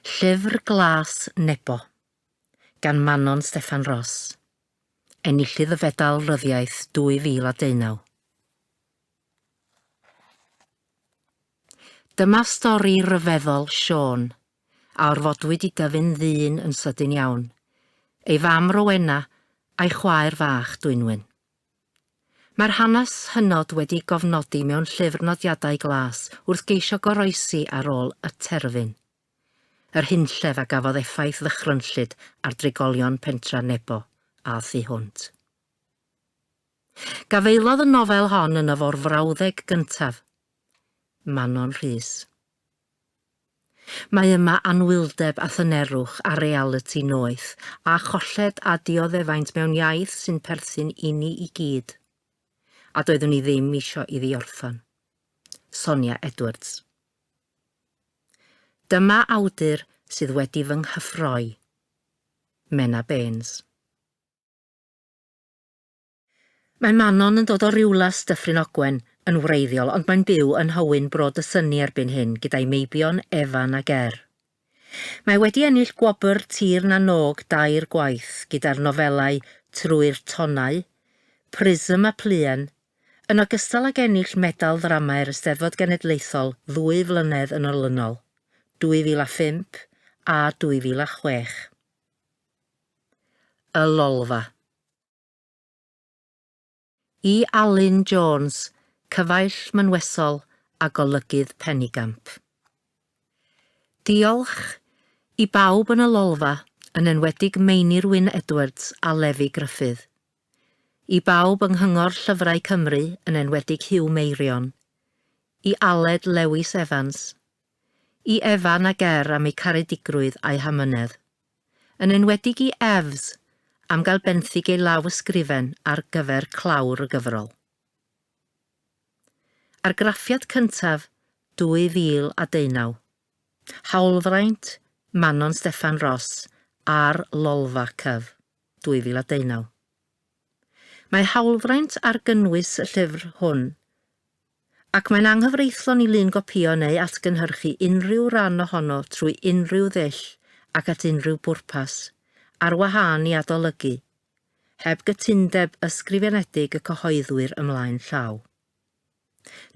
Llyfr Glas Nebo, gan Manon Steffan. Enillydd y Fedal Ryddiaith 2019. Dyma stori ryfeddol Siôn, a orfodwyd i dyfu'n ddyn yn sydyn iawn, ei fam Rowena a'i chwaer fach Dwynwen. Mae'r hanes hynod wedi gofnodi mewn llyfr nodiadau glas wrth geisio goroesi ar ôl y terfyn, yr hunllef a gafodd effaith ddychrynllyd ar drigolion pentra Nebo a thu hwnt. Gafeilodd y nofel hon yn y frawddeg gyntaf, Manon Rhys. Mae yma anwyldeb a thynerwch a realiti noeth a cholled a dioddefaint mewn iaith sy'n perthyn i ni i gyd, a doeddwn i ddim isio iddi orffan. Sonia Edwards. Dyma awdur sydd wedi fy nghyffroi. Mena Baines. Mae Manon yn dod o Rywlas Dyffryn Ogwen yn wreiddiol, ond mae'n byw yn Hywyn Brod y Syni erbyn hyn gyda'i meibion Efan a Ger. Mae wedi ennill gwobr tir na nog 2 gwaith gyda'r nofelau Trwy'r Tonnau, Prism a Pluen, yn ogystal ag ennill medal ddrama'r Eisteddfod Genedlaethol 2 flynedd yn olynol, 2005 a 2006. Y Lolfa. I Alun Jones, cyfaill mynwesol a golygydd Penigamp. Diolch i bawb yn y Lolfa, yn enwedig Meinir Wyn Edwards a Lefi Gruffydd. I bawb yng Nghyngor Llyfrau Cymru, yn enwedig Huw Meirion. I Aled Lewis Evans. I Efan a Ger am ei caredigrwydd a'i hamynedd. Yn enwedig i Efs, am gael benthyg ei law ysgrifen ar gyfer clawr y gyfrol. Argraffiad cyntaf 2019. Hawlfraint Manon Steffan ar Lolfa Cyf 2019. Mae hawlfraint ar gynnwys y llyfr hwn, ac mae'n anghyfreithlon i lun gopïo neu atgynhyrchu unrhyw ran ohono trwy unrhyw ddull ac at unrhyw bwrpas, ar wahân i adolygu, heb gytundeb ysgrifenedig y cyhoeddwyr ymlaen llaw.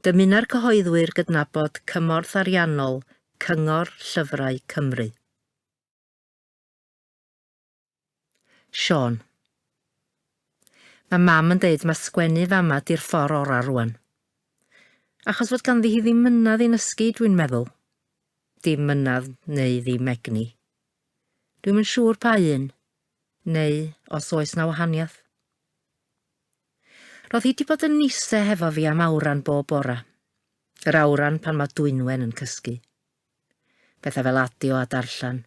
Dymuna'r cyhoeddwyr gydnabod cymorth ariannol Cyngor Llyfrau Cymru. Siôn. Mae mam yn deud mae sgwennu fama di'r ffordd ora rwan. Achos fod ganddi hi ddim mynadd i'n ysgu, dwi'n meddwl. Dim mynadd neu ddim egni. Dwi'n yn siŵr pa un, neu os oes na wahaniaeth. Roedd hi wedi bod yn nise hefo fi am awran bob bora. Yr awran pan mae Dwynwen yn cysgu. Pethau fel adio a darllen.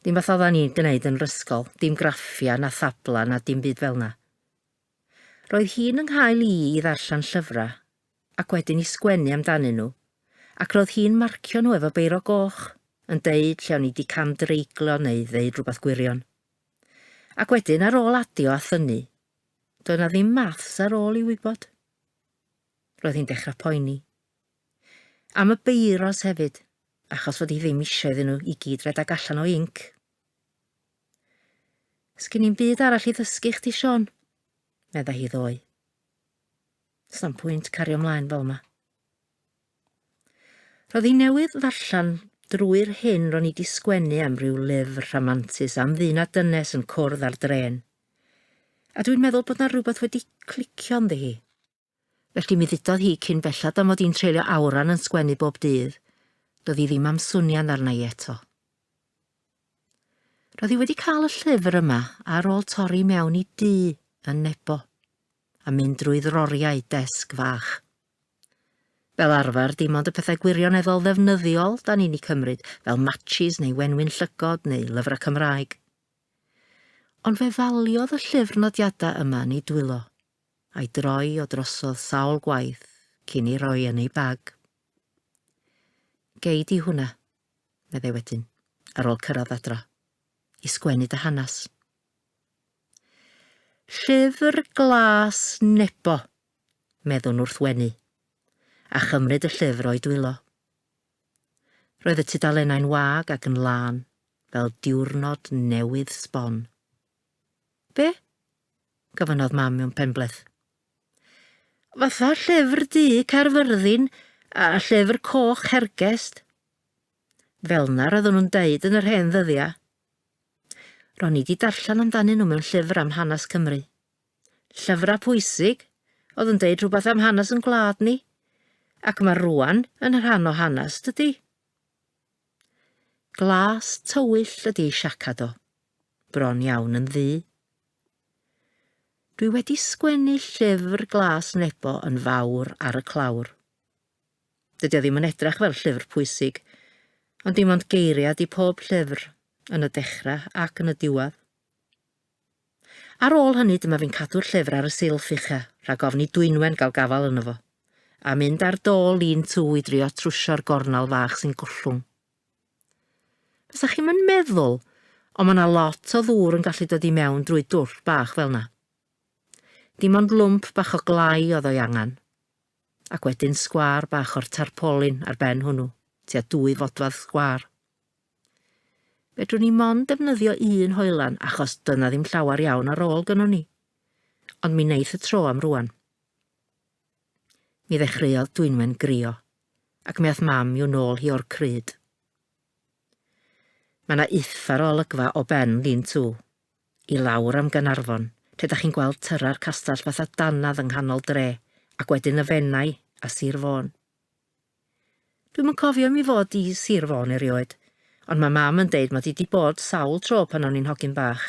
Dim beth oeddan ni'n gwneud yn rysgol, dim graffia na thabla na dim byd fel na. Roedd hi'n ynghael i ddarllen llyfrau, ac wedyn i sgwennu amdanyn nhw, ac roedd hi'n marcio nhw efo beiro goch, yn deud lle o'n i wedi camdreiglo neu ddeud rhywbeth gwirion. Ac wedyn ar ôl adio a thynnu, doedd na ddim maths ar ôl i wybod. Roedd hi'n dechrau poeni. Am y beiros hefyd, achos fod hi ddim eisiau iddyn nhw i gyd redag allan o inc. Sgyn i'n byd arall i ddysgu chdi, Siôn, medda hi ddoe. Sa'm pwynt cario ymlaen fel yma. Roedd hi newydd ddarllen drwy'r hyn ro'n i di sgwennu am ryw lyfr rhamantus am ddyn a dynes yn cwrdd ar dren. A dwi'n meddwl bod na rhywbeth wedi clicio ynddi hi. Felly mi ddudodd hi cyn bellad am mod i'n treulio awran yn sgwennu bob dydd, doedd hi ddim am swnio'n arna i eto. Roedd hi wedi cael y llyfr yma ar ôl torri mewn i dŷ yn Nebo, a mynd drwy ddroriau desg fach. Fel arfer, dim ond y pethau gwirioneddol ddefnyddiol da ni'n ei cymryd, fel matchis neu wenwyn llygod neu lyfrau Cymraeg. Ond fe faliodd y llyfr nodiadau yma neu dwylo, a'i droi o drosodd sawl gwaith cyn ei roi yn ei bag. Gei di hwnna, meddai wedyn, ar ôl cyrraedd adra, i sgwennu dy hanes. Llyfr Glas Nebo, meddwn wrth wenu, a chymryd y llyfr o'i dwylo. Roedd y tudalennau'n wag ac yn lân, fel diwrnod newydd sbon. Be? Gofynnodd mam mewn penbleth. Fatha llyfr du Caerfyrddin a llyfr coch hergest. Fel na roedden nhw'n deud yn yr hen ddyddiau. Ro'n i di darllen amdanyn nhw mewn llyfr am hanes Cymru. Llyfrau pwysig, oedd yn deud rhywbeth am hanes yn gwlad ni, ac mae rwan yn rhan o hanes dydy. Glas tywyll ydy siacad o, bron iawn yn ddu. Dwi wedi sgwennu Llyfr Glas Nebo yn fawr ar y clawr. Dydy o ddim yn edrych fel llyfr pwysig, ond dim ond geiriad i pob llyfr, yn y dechrau ac yn y diwedd. Ar ôl hynny dyma fi'n cadw'r llyfr ar y silff ucha, rhag ofni Dwynwen gael gafal yno fo, a mynd ar dôl un tŵ i drio trwsio'r gornal fach sy'n gollwng. Fysach chi'm yn meddwl, ond mae yna lot o ddŵr yn gallu dod i mewn drwy dwll bach fel na. Dim ond lwmp bach o glai oedd o'i angan, ac wedyn sgwar bach o'r tarpolin ar ben hwnnw, tua 2 fodfadd sgwar. Fedrwn ni mond defnyddio un hoelan achos dyna ddim llawer iawn ar ôl gynnon ni, ond mi neith y tro am rwan. Mi ddechreuodd Dwynwen grio, ac mi ath mam i'w nôl hi o'r cryd. Mae yna uffar o olygfa o ben Lyn Tŵ, i lawr am Gaernarfon, lle da chi'n gweld tyra'r castell fatha dannedd yng nghanol dre, ac wedyn y Fennau a Sir Fôn. Dwi'm yn cofio mi fod i Sir Fôn erioed, ond mae mam yn deud mod i 'di bod sawl tro pan o'n i'n hogyn bach.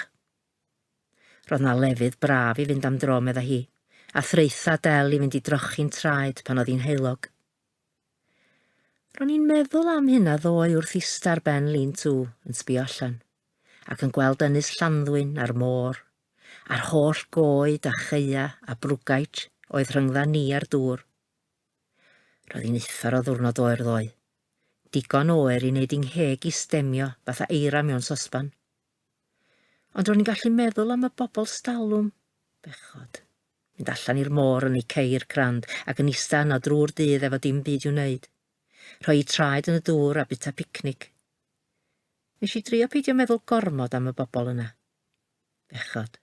Roedd 'na lefydd braf i fynd am dro medda hi, a threitha del i fynd i drochi'n traed pan oedd hi'n heulog. Ro'n i'n meddwl am hynna ddoe wrth ista ar ben Lyn Tŵ yn sbio allan, ac yn gweld ynys Llanddwyn a'r môr, a'r holl goed a cheia a brwgaich oedd rhyngdda ni a'r dŵr. Roedd hi'n uffar o ddiwrnod oer ddoe, digon oer i wneud i'n ngheg i stemio fatha eira mewn sosban. Ond ro'n i'n gallu meddwl am y bobl stalwm, bechod, mynd allan i'r môr yn ei ceir crand ac yn ista yno drwy'r dydd efo dim byd i'w wneud. Rhoi traed yn y dŵr a bita picnic. Nes i drio peidio meddwl gormod am y bobl yna. Bechod.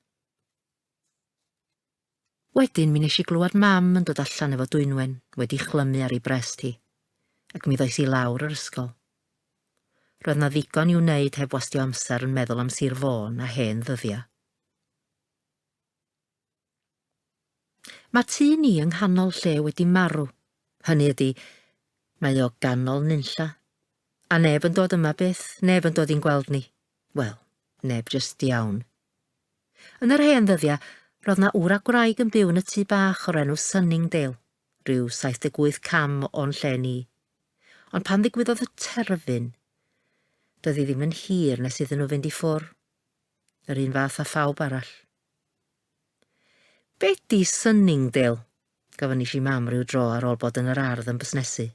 Wedyn mi nes i glwad mam yn dod allan efo Dwynwen wedi chlymu ar ei brest hi, ac mi ddoes i lawr yr ysgol. Roedd na ddigon i'w wneud heb wastio amser yn meddwl am Sir Fôn a hen ddyddiau. Mae tŷ ni yng nghanol lle wedi marw. Hynny ydi, mae o ganol nunlla, a neb yn dod yma byth, neb yn dod i'n gweld ni. Wel, neb jyst iawn. Yn yr hen ddyddiau, roedd na wra gwraig yn byw yn y tŷ bach o'r enw Sunningdale, rhyw 78 cam o'n lle ni. Ond pan ddigwyddodd y terfyn, doedd hi ddim yn hir nes iddyn nhw fynd i ffwr', yr un fath a phawb arall. Be di Sunningdale? Gofyn i mam ryw dro ar ôl bod yn yr ardd yn busnesu.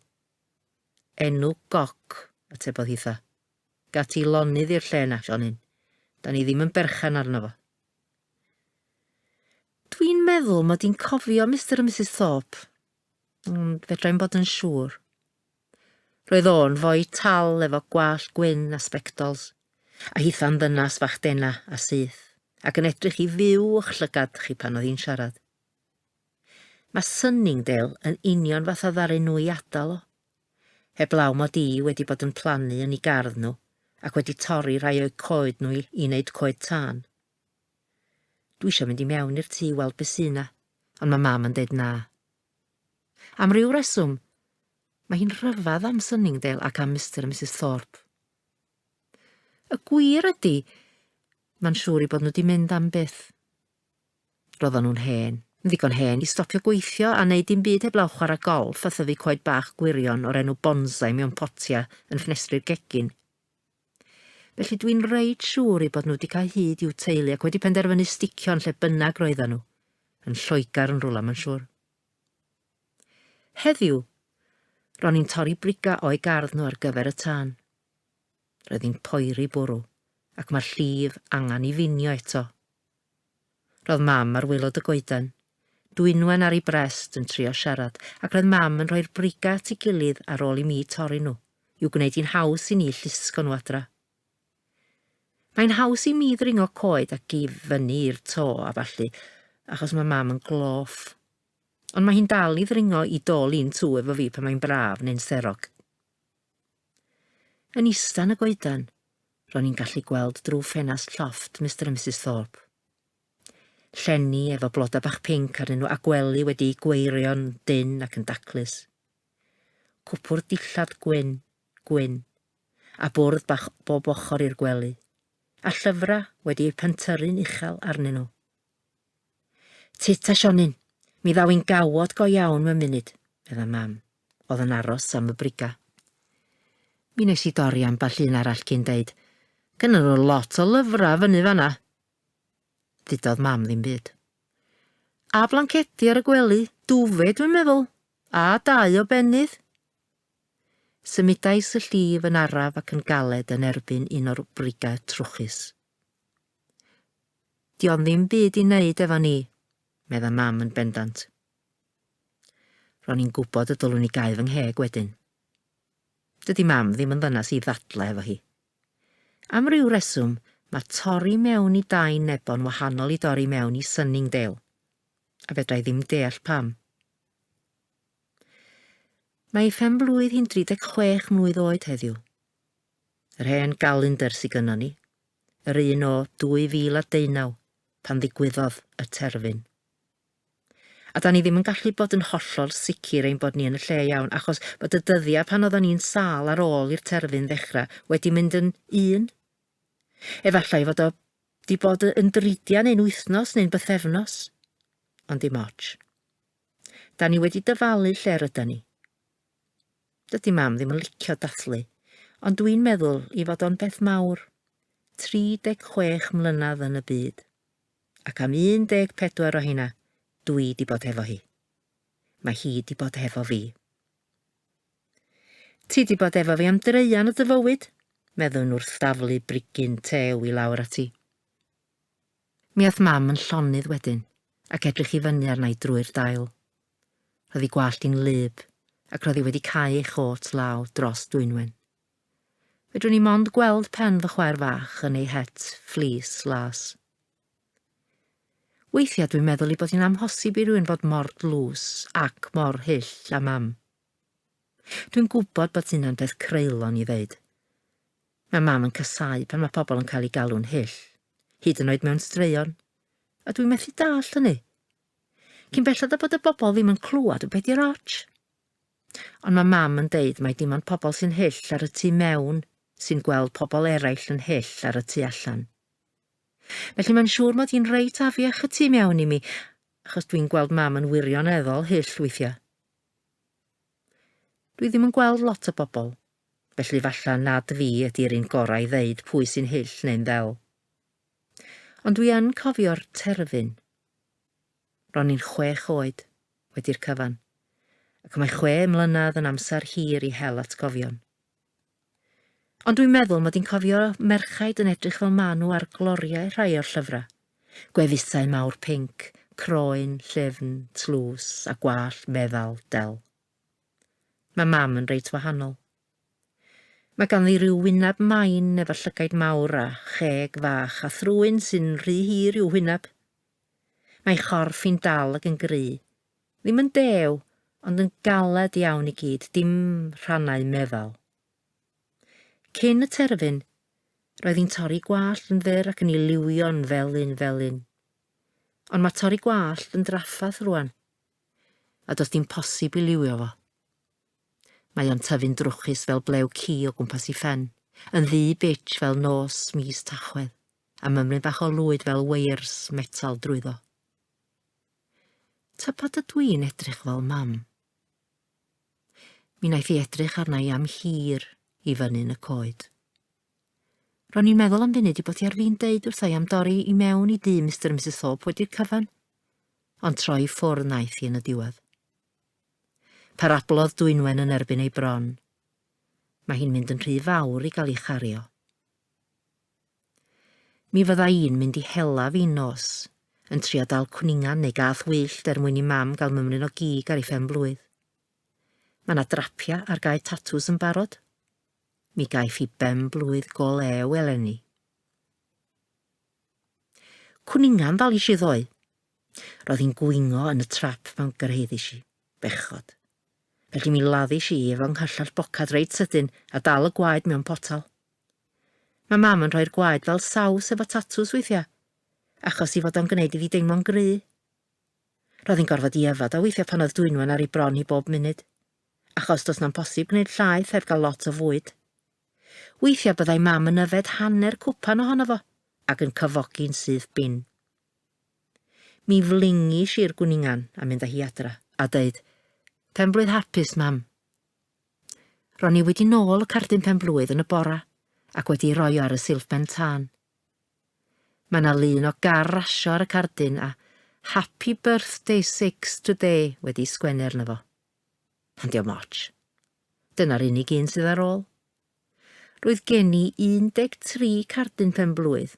Enw goc, atebodd hitha. Gat i lonydd i'r lle na, Sionin. Da ni ddim yn berchen arno fo. Dwi'n meddwl mod i'n cofio Mr. a Mrs. Thorpe, ond fedrai'm bod yn siŵr. Roedd o'n foi tal efo gwallt gwyn a spectols, a hitha'n ddynas fach dena a syth, ac yn edrych i fyw o'ch llygad chi pan oedd hi'n siarad. Mae Sunningdale yn union fath o ddaru nhw i adal o. Heblaw mod i wedi bod yn plannu yn ei gardd nhw ac wedi torri rhai o'i coed nhw i wneud coed tân. Dwi eisiau mynd i mewn i'r tŷ weld be sy 'na, ond mae mam yn deud na. Am ryw reswm, mae hi'n rhyfedd am Sunningdale ac am Mr. a Mrs. Thorpe. Y gwir ydy, mae'n siŵr i bod nhw wedi mynd am byth. Roedden nhw'n hen, ddigon hen i stopio gweithio a wneud dim byd heblaw chwarae golff a thyfu coed bach gwirion o'r enw bonsai mewn potia yn ffenestru'r gegin. Felly dwi'n reid siŵr i bod nhw wedi cael hyd i'w teulu ac wedi penderfynu sticio'n lle bynnag roedden nhw, yn Lloegr yn rwla ma'n siŵr. Heddiw, ro'n i'n torri briga o'i gardd nhw ar gyfer y tân. Roedd hi'n poeri bwrw, ac mae'r llif angan i finio eto. Roedd mam ar waelod y goeden, Dwynwen ar ei brest yn trio siarad, ac roedd mam yn rhoi'r briga at ei gilydd ar ôl i mi torri nhw, yw gwneud hi'n haws i ni llusgo nhw adra. Mae'n haws i mi ddringo coed ac i fyny i'r to a ballu, achos mae mam yn gloff. Ond mae hi'n dal i ddringo i dol un tŵ efo fi pan mae'n braf neu'n serog. Yn ista yn y goedan, ro'n i'n gallu gweld drwy ffenast llofft Mr a Mrs Thorpe. Llenni efo bloda bach pinc arnyn nhw a gwely wedi gweirio'n dyn ac yn daclus. Cwpwr dillad gwyn, a bwrdd bach bob ochr i'r gwely, a llyfra wedi eu pentyrru'n uchel arnyn nhw. Tit a Sionyn, mi ddaw i'n gawod go iawn mewn munud, medda mam, oedd yn aros am y briga. Mi nes i dorri am ball un arall cyn deud, gynnon nhw lot o lyfra fyny fanna. Dudodd mam ddim byd. A blancedi ar y gwely, dwfed dwi'n meddwl, a 2 o bennydd. Symudais y llif yn araf ac yn galed yn erbyn un o'r briga trwchus. Di ond ddim byd i wneud efo ni, medda mam yn bendant. Ro'n i'n gwybod y dylwn i gael fy ngheg wedyn. Dydy mam ddim yn ddynas i ddadle efo hi. Am ryw reswm, mae torri mewn i dain Nebon wahanol i dorri mewn i Sunningdale, a fedra i ddim deall pam. Mae phenblwydd hi'n 36 mlwydd oed heddiw. Yr hen galendar sy'n gynnon ni, yr un o 2019, pan ddigwyddodd y terfyn. A da ni ddim yn gallu bod yn hollol sicr ein bod ni yn y lle iawn, achos bod y dyddiau pan oeddwn ni'n sâl ar ôl i'r terfyn ddechrau wedi mynd yn 1. Efallai fod o di bod yn dridiau neu'n wythnos neu'n bythefnos, ond dim ots. Da ni wedi dyfalu lle rydyn ni. Dydy mam ddim yn licio dathlu, ond dwi'n meddwl i fod o'n beth mawr. 36 mlynedd yn y byd, ac am 14 o hynna, dwi di bod hefo hi. Mae hi di bod hefo fi. Ti di bod efo fi am dreian o dy fywyd, meddwn wrth daflu brigyn tew i lawr ati. Mi oedd mam yn llonydd wedyn, ac edrych i fyny arna i drwy'r dail. Roedd hi gwallt i'n lyb, ac roedd hi wedi cau ei chot law dros Dwynwen. Fedrwn ni mond gweld pen fy chwaer fach yn ei het flis las. Weithiau dwi'n meddwl i bod hi'n amhosib i rywun fod mor dlws ac mor hyll a mam. Dwi'n gwybod bod hynna'n beth creulon i ddeud. Mae mam yn casau pan mae pobl yn cael ei galw'n hyll, hyd yn oed mewn straeon, a dwi'n methu dall hynny. Cyn bellad a bod y bobl ddim yn clywed o beth i'r ots. Ond mae mam yn deud mai dim ond pobl sy'n hyll ar y tu mewn sy'n gweld pobl eraill yn hyll ar y tu allan. Felly mae'n siŵr mod i'n reit afiach y tu mewn i mi, achos dwi'n gweld mam yn wirioneddol hyll weithiau. Dwi ddim yn gweld lot o bobl, felly falla nad fi ydy'r un gorau i ddeud pwy sy'n hyll neu'n ddel. Ond dwi yn cofio'r terfyn. Ro'n i'n 6 oed, wedi'r cyfan, ac mae 6 mlynedd yn amser hir i hel atgofion. Ond dwi'n meddwl mod i'n cofio merchaid yn edrych fel manw ar gloriau rhai o'r llyfrau. Gwefusau mawr pinc, croen, llyfn, tlws a gwallt meddal del. Mae mam yn reit wahanol. Mae ganddi ryw wynab main efo llygaid mawr a cheg fach a thrwyn sy'n rhy hir i'w wynab. Mae chorff hi'n dal ac yn gry. Ddim yn dew, ond yn galed iawn i gyd, dim rhannau meddal. Cyn y terfyn, roedd hi'n torri gwallt yn fyr ac yn ei liwio'n felyn. Ond mae torri gwallt yn draffath rwan, a does dim posib i liwio fo. Mae o'n tyfu'n drwchus fel blew ci o gwmpas i ffen, yn ddi bitch fel nos mis Tachwedd, a mymryn bach o lwyd fel weirs metal drwyddo. Tybod ydw i'n edrych fel mam? Mi wnaeth i edrych arna i am hir i fyny'n y coed. Ro'n i'n meddwl am funud i bod hi ar fi'n deud wrthai am dorri i mewn i dŷ Mr a Mrs Thorpe wedi'r cyfan, ond troi ffwrdd naeth hi yn y diwedd. Parablodd Dwynwen yn erbyn ei bron. Mae hi'n mynd yn rhy fawr i gael ei chario. Mi fydda i'n mynd i hela fi'n nos, yn trio dal cwningan neu gath wyllt mwyn i mam gael mymryn o gig ar ei phenblwydd. Mae 'na drapia ar gael tatws yn barod. Mi gaiff I ben blwydd go lew eleni. Cwningan ddalish I ddoe. Roedd hi'n gwingo yn y trap mewn gyrheiddish I, bechod. Felly mi laddis I efo nghyllall bocad reit sydyn a dal y gwaed mewn potal. Mae mam yn rhoi'r gwaed fel saws efo tatws weithiau, achos I fod o'n gwneud iddi deimlo'n gry. Roedd hi'n gorfod I yfad a weithiau pan oedd Dwynwen ar ei bron hi bob munud, achos does na'n posib gwneud llaeth heb gael lot o fwyd. Weithiau byddai mam yn yfed hanner cwpan ohono fo, ac yn cyfogi'n syth bin. Mi flingis i'r gwningan a mynd â hi adra, a dweud, "Penblwydd hapus, mam." Ro'n I wedi nôl y cardyn penblwydd yn y bora, ac wedi roi o ar y silff ben tân. Mae yna lun o gar rasio ar y cardyn a "Happy birthday 6 today" wedi sgwennu arno fo. Ond diolch moch. Dyna'r unig un sydd ar ôl. Roedd gen I 13 cardyn penblwydd,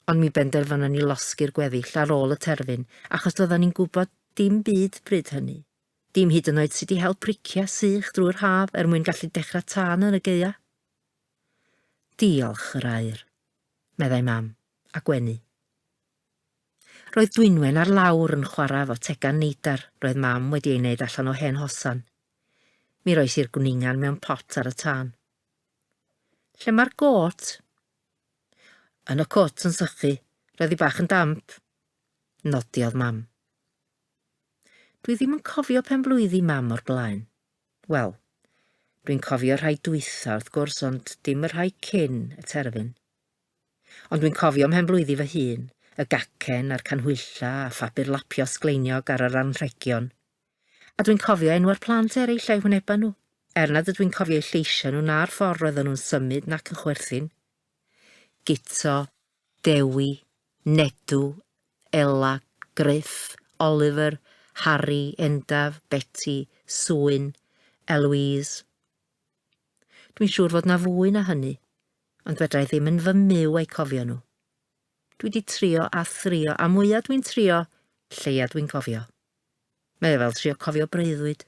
ond mi benderfynon ni losgu'r gweddill ar ôl y terfyn, achos doeddan ni'n gwybod dim byd bryd hynny. Dim hyd yn oed sydd wedi hel pricia sych drwy'r haf mwyn gallu dechrau tân yn y gaea. Diolch yr aer, meddai mam, a gwenu. Roedd Dwynwen ar lawr yn chwarae fo tegan neidar roedd mam wedi ei wneud allan o hen hosan. Mi roes i'r gwningan mewn pot ar y tân. Lle mae'r got? Yn y cwt yn sychu, roedd I bach yn damp. Nodiodd mam. Dwi ddim yn cofio penblwyddi mam o'r blaen. Wel, dwi'n cofio rhai dwytha wrth gwrs, ond dim y rhai cyn y terfyn. Ond dwi'n cofio mhenblwyddi fy hun, y gacen a'r canhwylla a phapur lapio sgleiniog ar yr anrhegion. A dwi'n cofio enw'r plant eraill a'i hwyneba nhw, nad ydw i'n cofio eu lleisio nhw na'r ffordd roedden nhw'n symud nac yn chwerthin. Gito, Dewi, Nedw, Ela, Griff, Oliver, Harry, Endaf, Betty, Swyn, Eloise. Dwi'n siŵr fod na fwy na hynny, ond fedrai ddim yn fy myw ei cofio nhw. Dwi wedi trio a thrio, a mwyaf dwi'n trio, lleia dwi'n cofio. Mae fel trio cofio breuddwyd.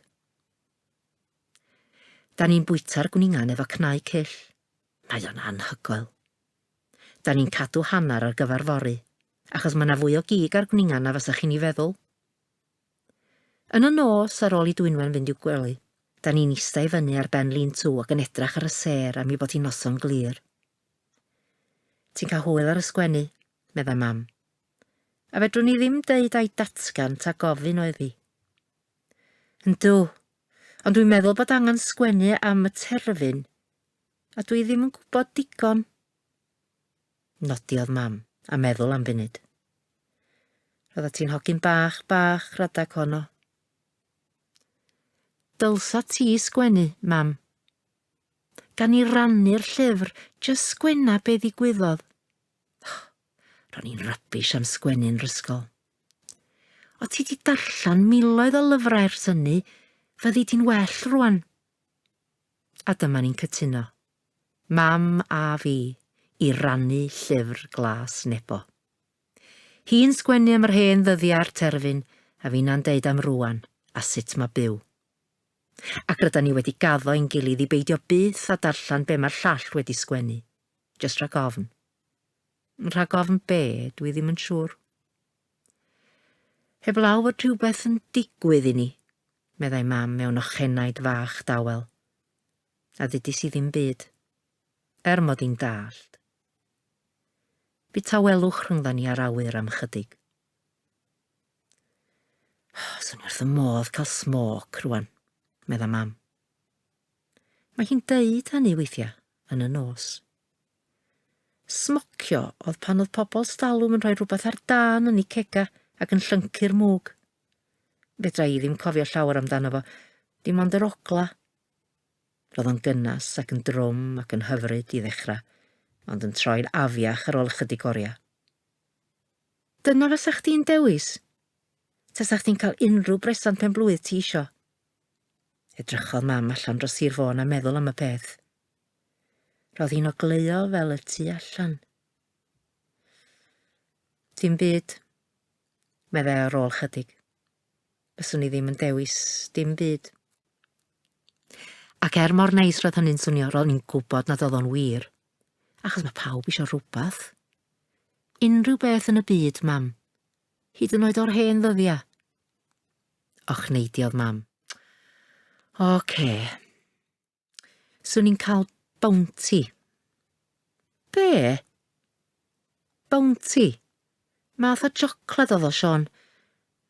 Da ni'n bwyta'r gwningan efo cnau cyll. Mae o'n anhygoel. Da ni'n cadw hanner ar gyfer fory, achos mae yna fwy o gig ar gwningan na fasach chi'n ei feddwl. Yn y nos ar ôl I Dwynwen fynd i'w gwely, da ni'n eistedd fyny ar ben lun tŵ ac yn edrach ar y sêr am I bod hi'n noson glir. Ti'n cael hwyl ar y sgwennu, meddai mam, a fedrwn ni ddim deud a'i datgan ta gofyn oedd hi. Yndw, ond dwi'n meddwl bod angen sgwennu am y terfyn, a dwi ddim yn gwybod digon. Nodiodd mam a meddwl am funud. Roeddat ti'n hogyn bach radag honno. Dylsa ti sgwennu, mam. Gan I rannu'r llyfr, jyst sgwenna be ddigwyddodd. Ro'n i'n rybish am sgwennu'n rysgol. O ti di darllan miloedd o lyfrau ers hynny, fyddi ti'n well rwan. A dyma ni'n cytuno. Mam a fi I rannu Llyfr Glas Nebo. Hi'n sgwennu am yr hen ddyddiau'r terfyn, a fi'n na'n deud am rwan, a sut mae byw. Ac rydyn ni wedi gaddo ein gilydd I beidio byth a darllan be mae'r llall wedi sgwennu. Just rhag ofn. Rhag ofn be, dwi ddim yn siŵr. Heblaw fod rhywbeth yn digwydd I ni, meddai mam mewn ochenaid fach dawel. A ddydys I ddim byd, mod i'n dallt. Bu tawelwch rhyngdda ni ar awyr am chydig. Swn I wrth y modd cael smoc rwan, medda mam. Mae hi'n deud hynny weithiau yn y nos. Smocio oedd pan oedd pobl stalwm yn rhoi rhywbeth ar dan yn ei cega ac yn llyncu'r mwg. Fedra I ddim cofio llawer amdano fo, dim ond yr ogla. Roedd o'n gynas ac yn drwm ac yn hyfryd I ddechrau, ond yn troi'n afiach ar ôl ychydig oriau. Dyna fasach chdi'n dewis? Tasach chdi'n cael unrhyw bresant penblwydd ti isio? Edrychodd mam allan dros i'r fôn a meddwl am y peth. Roedd hi'n ogleuo fel y tu allan. Dim byd, meddai ar ôl chydig. Byswn I ddim yn dewis dim byd. Ac mor neis roedd hynny'n swnio, roedd ni'n gwybod nad oedd o'n wir. Achos mae pawb eisiau rhywbeth. Unrhyw beth yn y byd, mam. Hyd yn oed o'r hen ddyddiau. Och, neidiodd mam. Oce. Swn i'n cael bounty. Be? Bounty. Math o siocled oedd o, Siôn.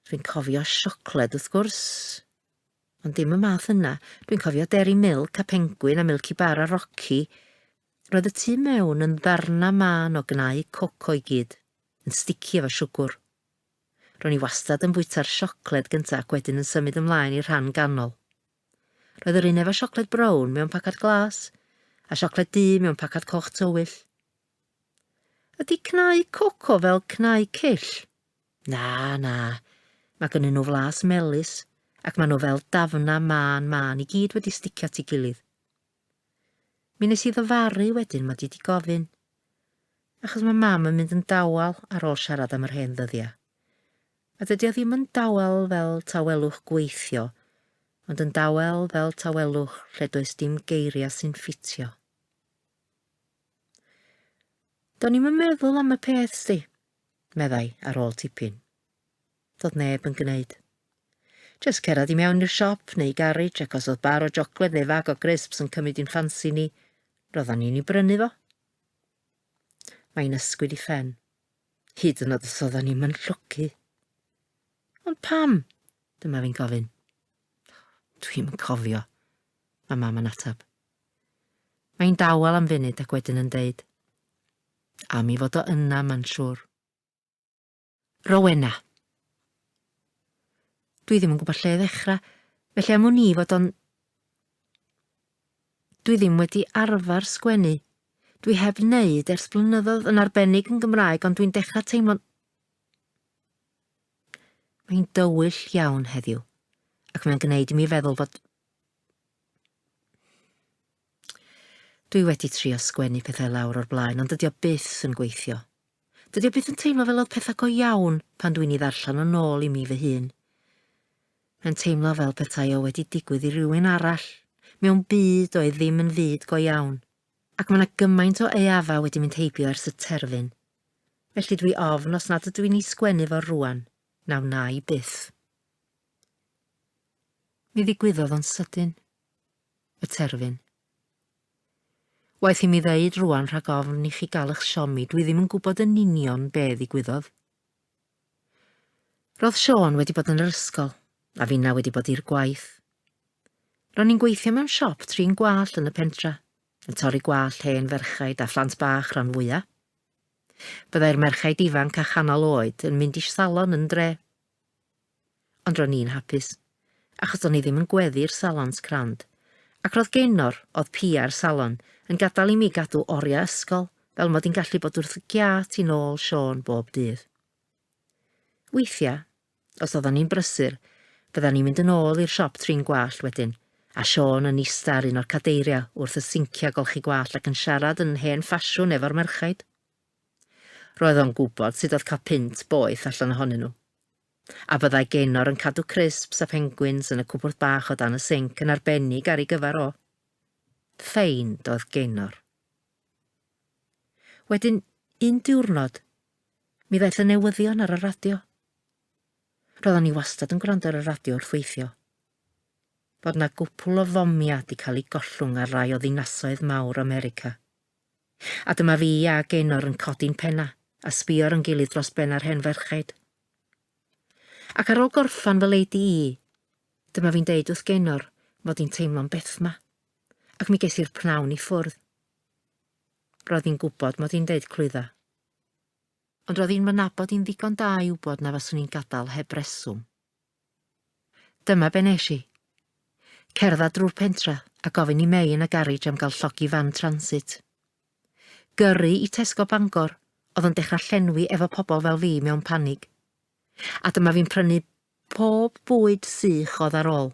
Dwi'n cofio siocled wrth gwrs. Ond dim y math yna. Dwi'n cofio Dairy Milk a Penguin a Milky Bar a Rocky. Roedd y tu mewn yn ddarna man o gnau coco i gyd, yn stici efo siwgr. Ro'n i wastad yn bwyta'r siocled gyntaf ac wedyn yn symud ymlaen i'r rhan ganol. Roedd yr un efo siocled brown mewn pacad glas, a siocled du mewn pacad coch tywyll. Ydy cnau coco fel cnau cyll? Na. Mae gennyn nhw flas melys, ac maen nhw fel dafna man i gyd wedi sticio at ei gilydd. Mi nes I ddyfaru wedyn mod I 'di gofyn, achos mae mam yn mynd yn dawel ar ôl siarad am yr hen ddyddiau. A dydy o ddim yn dawel fel tawelwch gweithio, ond yn dawel fel tawelwch lle does dim geiriau sy'n ffitio. Do'n i'm yn meddwl am y peth sti, meddai ar ôl tipyn. Doedd neb yn gwneud. Jyst cerad I mewn i'r siop neu garage ac os oedd bar o jocled neu fag o grisps yn cymryd i'n ffansi ni, roeddan ni'n 'i brynu fo. Mae'n ysgwyd I ffen. Hyd yn oed os oeddan ni'm yn llwcu. Ond pam? Dyma fi'n gofyn. Dwi'm yn cofio, mae mam yn atab. Mae'n dawel am funud ac wedyn yn deud. Am I fod o yna, ma'n siŵr. Rowena. Dwi ddim yn gwybod lle ddechrau, felly am hwn I fod o'n... Dwi ddim wedi arfer sgwennu. Dwi heb wneud ers blynyddoedd yn arbennig yn Gymraeg, ond dwi'n dechrau teimlo'n... Mae'n dywyll iawn heddiw, ac mae'n gwneud I mi feddwl fod... Dwi wedi trio sgwennu pethau lawr o'r blaen, ond dydy o byth yn gweithio. Dydy o byth yn teimlo fel oedd pethau go iawn pan dwi'n I ddarllen yn ôl I mi fy hun. Mae'n teimlo fel petai o wedi digwydd I rywun arall, mewn byd oedd ddim yn fyd go iawn, ac mae yna gymaint o eafa wedi mynd heibio ers y terfyn. Felly dwi ofn os nad ydw i'n I sgwennu fo rwan, naw na I byth. Mi ddigwyddodd o'n sydyn, y terfyn. Waeth I mi ddeud rwan rhag ofn I chi gael eich siomi, dwi ddim yn gwybod yn union be ddigwyddodd. Roedd Siôn wedi bod yn yr ysgol, a finna wedi bod i'r gwaith. Ro'n i'n gweithio mewn siop trin gwallt yn y pentra, yn torri gwallt hen ferchaid a phlant bach rhan fwyaf. Byddai'r merchaid ifanc a chanol oed yn mynd i'r salon yn dre. Ond ro'n i'n hapus, achos o'n I ddim yn gweddi'r salons crand, ac roedd Genor, oedd pia'r salon, yn gadael I mi gadw oriau ysgol, fel mod i'n gallu bod wrth y giat I nôl Siôn bob dydd. Weithiau, os oeddan ni'n brysur, byddan ni'n mynd yn ôl i'r siop trin gwallt wedyn, a Siôn yn ista ar un o'r cadeiria wrth y sincio golchi gwallt ac yn siarad yn hen ffasiwn efo'r merchaid. Roedd o'n gwybod sut oedd cael pint boeth allan ohonyn nhw. A byddai Genor yn cadw crisps a penguins yn y cwbwrdd bach o dan y sinc yn arbennig ar ei gyfer o. Ffein doedd Genor. Wedyn, un diwrnod, mi ddaill y newyddion ar y radio. Roeddwn I wastad yn gwrando ar y radio wrth weithio. Bod na gwpl o fomia di cael ei gollwng ar rai o ddinasoedd mawr America. A dyma fi a Genor yn codi'n penna a sbio ar yn gilydd dros ben ar hen ferchaid. Ac ar ôl gorffan fel ei di, dyma fi'n deud wrth Genor fod hi'n teimlo'n beth ma, ac mi ges i'r pnawn I ffwrdd. Roedd hi'n gwybod mod hi'n deud clwydda. Ond roedd hi'n nabod hi'n ddigon da I wybod na faswn i'n gadael heb reswm. Dyma be nes I. Cerdded drwy'r pentra a gofyn I Mei yn y garage am gael llogi fan transit. Gyrru I Tesco Bangor oedd yn dechrau llenwi efo pobl fel fi mewn panig. A dyma fi'n prynu pob bwyd sych oedd ar ôl.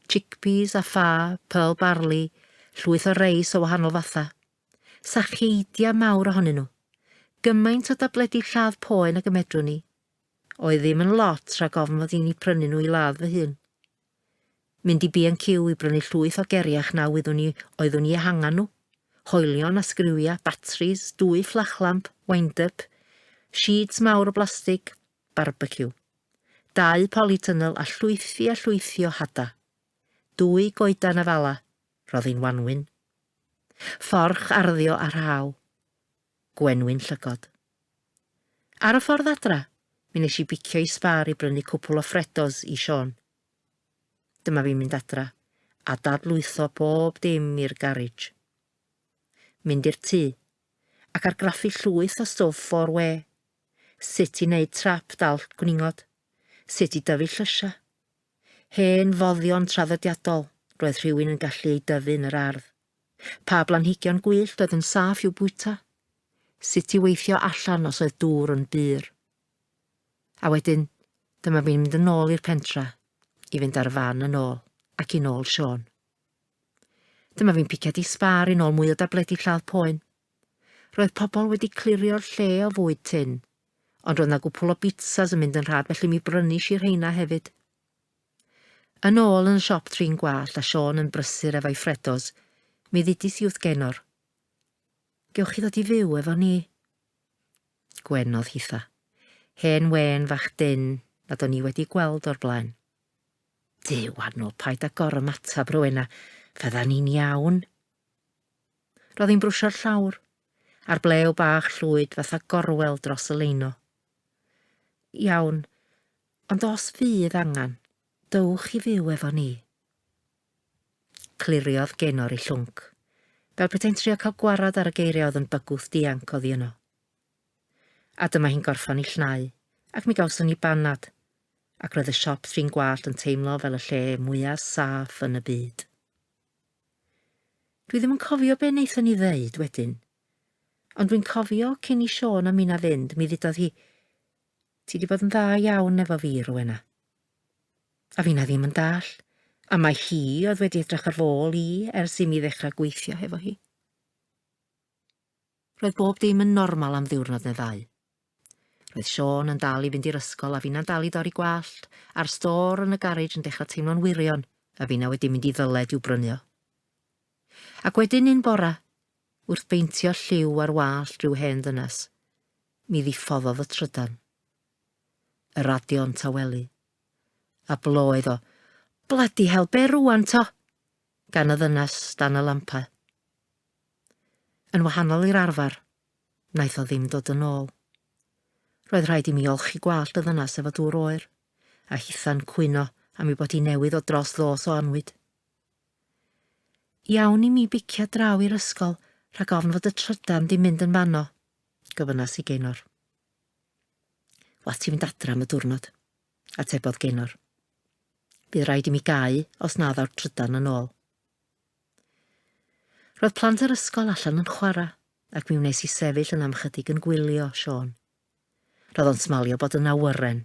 Chickpeas a ffa, pearl barley, llwyth o reis o wahanol fatha. Sacheidia mawr ohonyn nhw. Gymaint o dabledi lladd poen ag y medrwn ni. Oedd ddim yn lot rhag ofn fod i'n I prynu nhw I ladd fy hun. Mynd i B&Q i brynu llwyth o geriach na oeddwn ni ehangan nhw. Hoelion a sgriwia, batris, 2 fflachlamp, wind-up, sheets mawr o blastig, barbecue. 2 polytunnel a llwythio hada. 2 goedan a fala, roedd hi'n wanwyn. Fforch arddio a rhaw. Gwenwyn llygod. Ar y ffordd adra, mi nes I bicio I Spar I brynu cwpl o ffredos I Sion. Dyma fi'n mynd adra, a dadlwytho bob dim i'r garej. Mynd i'r tŷ, ac argraffu llwyth o stwff o'r we. Sut I wneud trap dal gwningod, sut I dyfu llysia. Hen foddion traddodiadol, roedd rhywun yn gallu ei dyfu yn yr ardd. Pa blanhigion gwyllt oedd yn saff i'w bwyta. Sut I weithio allan os oedd dŵr yn byr. A wedyn, dyma fi'n mynd yn ôl i'r pentra, I fynd ar fan yn ôl, ac I nôl Sion. Dyma fi'n piciad I Spar I nôl mwy o dabledi lladd poen. Roedd pobl wedi clirio'r lle o fwyd tyn, ond roedd na gwpl o bitsas yn mynd yn rhad felly mi brynis i'r rheina hefyd. Yn ôl yn y siop trin gwallt a Sion yn brysur efo'i ffredos, mi ddidis I wrth Genor. Gewch chi ddod I fyw efo ni? Gwenodd hitha. Hen wen fach dyn nad o'n I wedi gweld o'r blaen. Duw annwyl paid agor ymatab rwena, fydda ni'n iawn. Roedd hi'n brwsio'r llawr, a'r blew bach llwyd fatha gorwel dros y leino. Iawn, ond os fydd angan, dowch I fyw efo ni. Cliriodd Genor I llwnc, fel petai'n trio cael gwarad ar y geiriau oedd yn bygwth dianc oddi yno. A dyma hi'n gorffan I llnau, ac mi gawson ni banad, ac roedd y siop trin gwallt yn teimlo fel y lle mwyaf saff yn y byd. Dwi ddim yn cofio be wnaethon ni ddeud wedyn, ond dwi'n cofio cyn I Sion a mina fynd, mi ddudodd hi, ti di bod yn dda iawn efo fi rwena. A fi na ddim yn dall, a mae hi oedd wedi edrych ar fôl I ers I mi ddechrau gweithio hefo hi. Roedd bob dim yn normal am ddiwrnod neu 2. Roedd Sion yn dal I fynd i'r ysgol a fi'n dal I dorri gwallt, a'r stor yn y garej yn dechrau teimlo'n wirion, a fi'na wedi mynd I ddyled i'w brynio. Ac wedyn un bora, wrth beintio lliw ar wallt rhyw hen ddynas, mi ddiffoddodd y trydan. Y radio'n tawelu, a bloedd o, bladi hel, be rwan to? Gan y ddynas dan y lampa. Yn wahanol i'r arfer, naeth o ddim dod yn ôl. Roedd rhaid I mi olchi gwallt y ddynas efo dŵr oer, a hitha'n cwyno am I bod hi newydd o dros ddos o anwyd. Iawn I mi bicia draw i'r ysgol rhag ofn fod y trydan di mynd yn fanno, gofynas I Genor. Was ti fynd adra am y diwrnod, atebodd Genor. Bydd rhaid I mi gau os na ddaw'r trydan yn ôl. Roedd plant yr ysgol allan yn chwarae, ac mi wnes I sefyll yn amchydig yn gwylio Sion. Roedd o'n smalio bod yn awyren,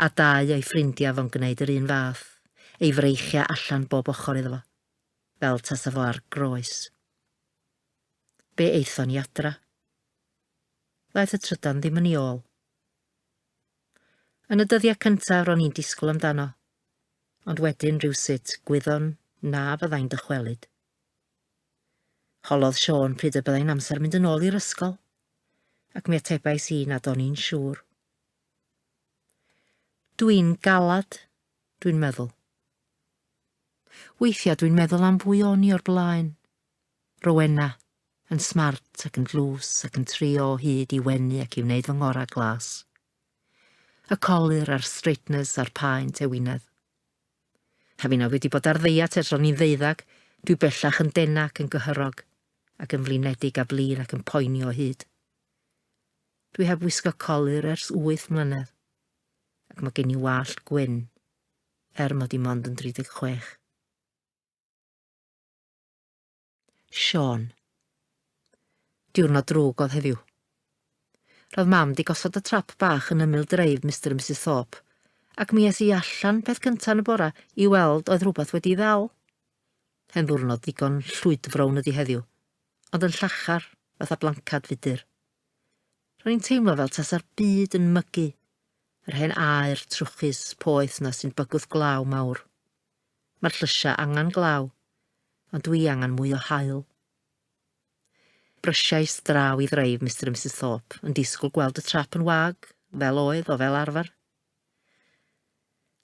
a 2 o'i ffrindiau fo'n gwneud yr un fath, ei freichia allan bob ochr iddo fo, fel tasa fo ar groes. Be eithon ni adra? Ddaeth y trydan ddim yn I ôl. Yn y dyddiau cyntaf ro'n i'n disgwyl amdano, ond wedyn rhywsut gwyddon na byddai'n dychwelyd. Holodd Sion pryd y byddai'n amser mynd yn ôl i'r ysgol, ac mi atebais I nad o'n i'n siŵr. Dwi'n galad, dwi'n meddwl. Weithiau dwi'n meddwl am fwy o'n I o'r blaen. Rowena, yn smart ac yn glws ac yn trio o hyd I wenu ac I wneud fy ngora glas. Y colir a'r straighteners a'r paent e wynedd. Ha fi'na wedi bod ar ddeiat ers ro'n i'n ddeuddag, dwi bellach yn denac yn gyhyrog, ac yn flinedig a blin ac yn poeni o hyd. Dwi heb wisgo colir ers 8 mlynedd, ac mae gen I wallt gwyn, mod I mond yn 36. Sion. Diwrnod drwg oedd heddiw. Roedd mam di gosod y trap bach yn ymyl dreif Mr and Mrs Thorpe, ac mi es I allan peth cyntaf yn y bora I weld oedd rhywbeth wedi ddal. Hen ddwrnod ddigon llwydfrown ydi heddiw, ond yn llachar fatha blancad fudur. Ro'n i'n teimlo fel tasa'r byd yn mygu, yr hen aer trwchus poeth na sy'n bygwth glaw mawr. Mae'r llysiau angen glaw, ond dwi angen mwy o haul. Brysiais draw I ddreif Mr a Mrs Thorpe yn disgwyl gweld y trap yn wag, fel oedd o fel arfer.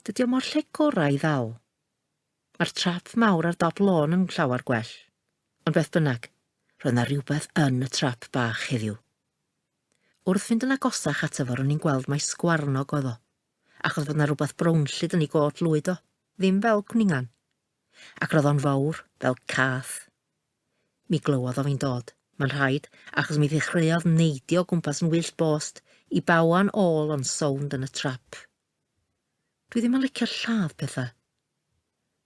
Dydy o mor lle gorau I ddal. Mae'r trap mawr ar dop lôn yn llawer gwell, ond beth bynnag, roedd yna rhywbeth yn y trap bach heddiw. Wrth fynd yn agosach ato fo, ro'n i'n gweld mai sgwarnog oedd o, achos bod yna rhywbeth brownllyd yn ei got lwyd o, ddim fel cwningan, ac roedd o'n fawr fel cath. Mi glywodd o fi'n dod, mae'n rhaid, achos mi ddechreuodd neidio o gwmpas yn wyllt bost I bawan ôl o'n sownd yn y trap. Dwi ddim yn licio lladd pethau.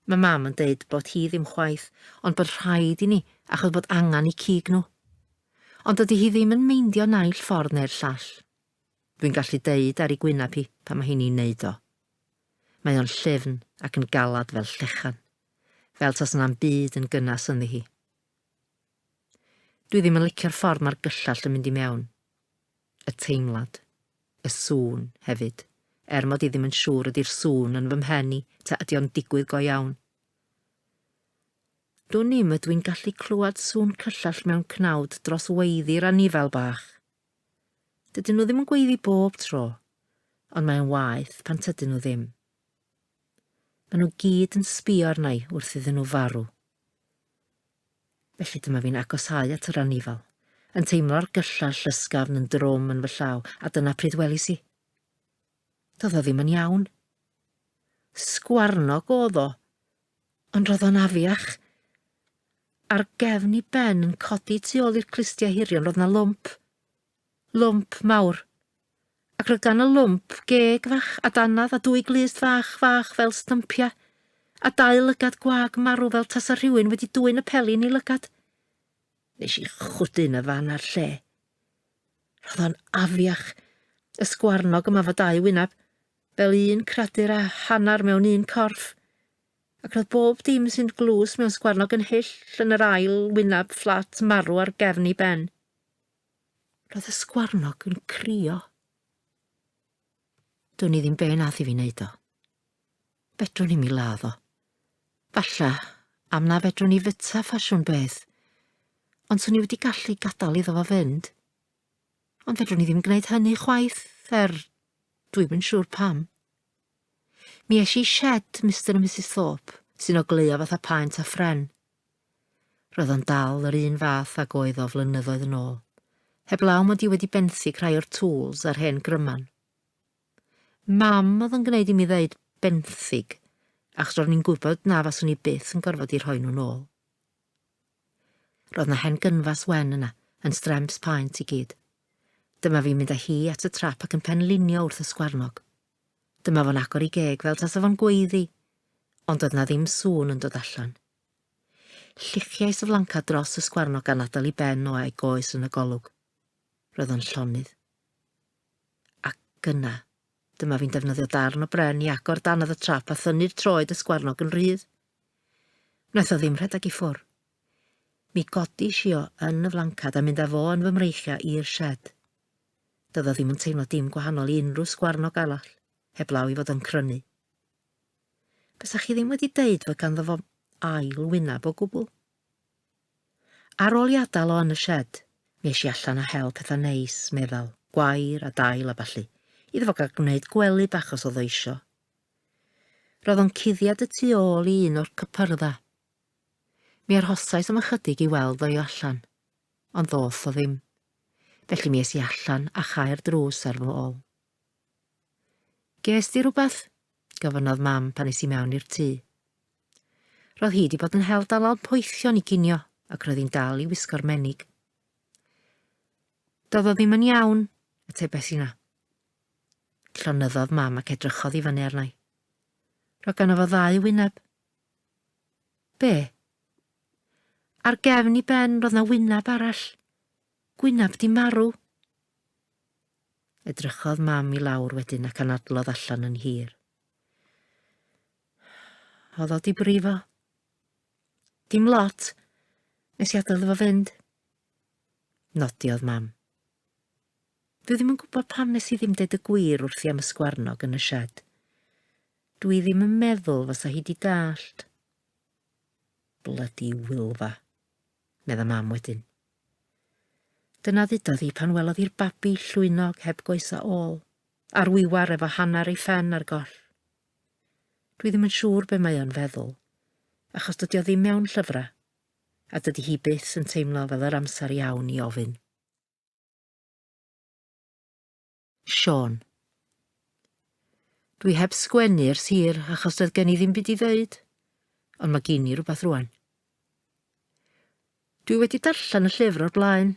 Mae mam yn deud bod hi ddim chwaith, ond bod rhaid I ni achos bod angen I cig nhw. Ond dydy hi ddim yn meindio naill ffordd neu'r llall. Dwi'n gallu deud ar ei gwyneb hi pan mae hi'n ei wneud o. Mae o'n llyfn ac yn galad fel llechan, fel tas yna'n byd yn gynnas ynddi hi. Dwi ddim yn licio'r ffordd mae'r gyllall yn mynd I mewn. Y teimlad, y sŵn hefyd, mod I ddim yn siŵr ydy'r sŵn yn fy mhen I ta ydy o'n digwydd go iawn. Dwi'n nim ydw i'n gallu clywed sŵn cyllall mewn cnawd dros weiddi'r anifel bach. Dydyn nhw ddim yn gweiddi bob tro, ond mae'n waeth pan tydyn nhw ddim. Maen nhw gyd yn sbïo arna I wrth iddyn nhw farw. Felly dyma fi'n agosau at yr anifel, yn teimlo'r gyllall ysgafn yn drwm yn fy llaw, a dyna pryd welis I. Doedd o ddim yn iawn. Sgwarnog oedd o, ond roedd o'n afiach. Ar gefn I ben yn codi tu ôl i'r clustiau hirion roedd na lwmp mawr. Ac roedd gan y lwmp geg fach a danadd a dwy glust fach fel stympia, a 2 lygad gwag marw fel tasa rhywun wedi dwyn y pelin I lygad. Nes I chwdyn y fan ar lle. Roedd o'n afiach, y sgwarnog yma fo 2 wyneb, fel un cradur a hannar mewn un corff, ac roedd bob dim sy'n glws mewn sgwarnog yn hyll yn yr ail wyneb fflat marw ar gefn I ben. Roedd y sgwarnog yn crio. Do'n I ddim be nath I fi wneud o. Fedrwn I mi ladd o. Falla, am na fedrwn I fyta ffasiwn beth, ond swn I wedi gallu gadael iddo fo fynd. Ond fedrwn I ddim gwneud hynny chwaith, dwi'm yn siŵr pam. Mi eisi shed Mr a Mrs Thorpe, sy'n ogleuo fatha paent a ffren. Roedd o'n dal yr un fath ag oedd o flynyddoedd yn ôl, heblaw mod I wedi benthyg rhai o'r tools a'r hen gryman. Mam oedd yn gwneud I mi ddeud benthyg, achos ro'n i'n gwybod na faswn I byth yn gorfod I rhoi nhw nôl. Roedd na hen gynfas wen yna, yn stremps paent I gyd. Dyma fi'n mynd â hi at y trap ac yn penlinio wrth y sgwarnog. Dyma fo'n agor I geg fel tasa fo'n gweiddi, ond doedd na ddim sŵn yn dod allan. Lluchiais y flanca dros y sgwarnog a nadal I ben o ei goes yn y golwg. Roedd o'n llonydd. Ac yna, dyma fi'n defnyddio darn o bren I agor danodd y trap a thynnu'r troed y sgwarnog yn rhydd. Wnaeth o ddim rhedag I ffwr. Mi godis I o yn y flancad a mynd â fo yn fy mreichia i'r shed. Doedd o ddim yn teimlo dim gwahanol I unrhyw sgwarnog arall, heblaw I fod yn crynu. Bysach chi ddim wedi deud fod ganddo fo ail wyneb o gwbl. Ar ôl I adael o yn y shed, mi eisi allan a hel pethau neis, meddal, gwair a dail a ballu, iddo fo gael gwneud gwely bach os oedd o isio. Roedd o'n cuddiad y tu ôl I un o'r cypyrdda. Mi arhosais am ychydig I weld o I allan, ond ddoth o ddim. Felly mi es I allan a chau'r drws ar fy ôl. Ges di rhywbeth? Gofynnodd mam pan es I mewn i'r tŷ. Roedd hi di bod yn hel dalal poethion I ginio, ac roedd hi'n dal I wisgo'r menig. Doedd o ddim yn iawn, atebes I na. Llonyddodd mam ac edrychodd I fyny arnai. Roedd gan efo 2 wyneb. Be? Ar gefn I ben roedd na wyneb arall. Gwynab di marw. Edrychodd mam I lawr wedyn ac anadlodd allan yn hir. Oedd o di brifo. Dim lot, nes I adael efo fynd. Nodiodd mam. Dwi ddim yn gwybod pam nes I ddim deud y gwir wrthi am y sgwarnog yn y shed. Dwi ddim yn meddwl fysa hi di dallt. Blydi wylfa, medda mam wedyn. Dyna ddudodd hi pan welodd i'r babi llwynog heb goesa ôl, a'r wiwar efo hanner ei ffen ar goll. Dwi ddim yn siŵr be mae o'n feddwl, achos dydy o ddim mewn llyfrau, a dydy hi byth yn teimlo fel yr amser iawn i ofyn. Siôn. Dwi heb sgwennu'r sir achos doedd gen I ddim byd I ddeud, ond mae gen I rhywbeth rwan. Dwi wedi darllen y llyfr o'r blaen.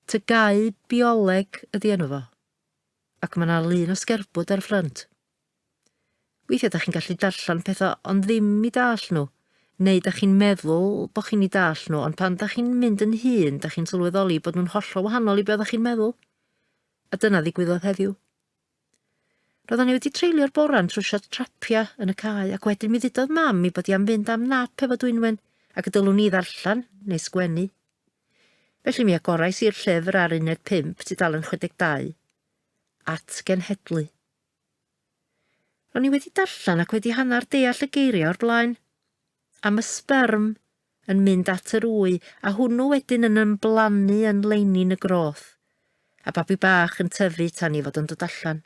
Gael bioleg ydi enw fo, ac mae yna lun o sgerbwd ar y ffrynt. Weithiau da chi'n gallu darllen pethau ond ddim I dall nhw, neu da chi'n meddwl bod chi'n I dall nhw, ond pan da chi'n mynd yn hyn, da chi'n sylweddoli bod nhw'n hollol wahanol I be da chi'n meddwl. A dyna ddigwyddodd heddiw. Roeddan ni wedi treulio'r boran trwy siat trapia yn y cae, ac wedyn mi ddudodd mam I bod I am fynd am nap efo Dwynwen, ac y dylwn ni ddarllen neu sgwennu. Felly mi agorais i'r llyfr ar 15 tudalen 62, At Genhedlu. Ro'n I wedi darllen ac wedi hannar deall y geiriau o'r blaen. Am y sperm yn mynd at yr wy, a hwnnw wedyn yn ymblanu yn leinin y groth, a babi bach yn tyfu tan I fod yn dod allan.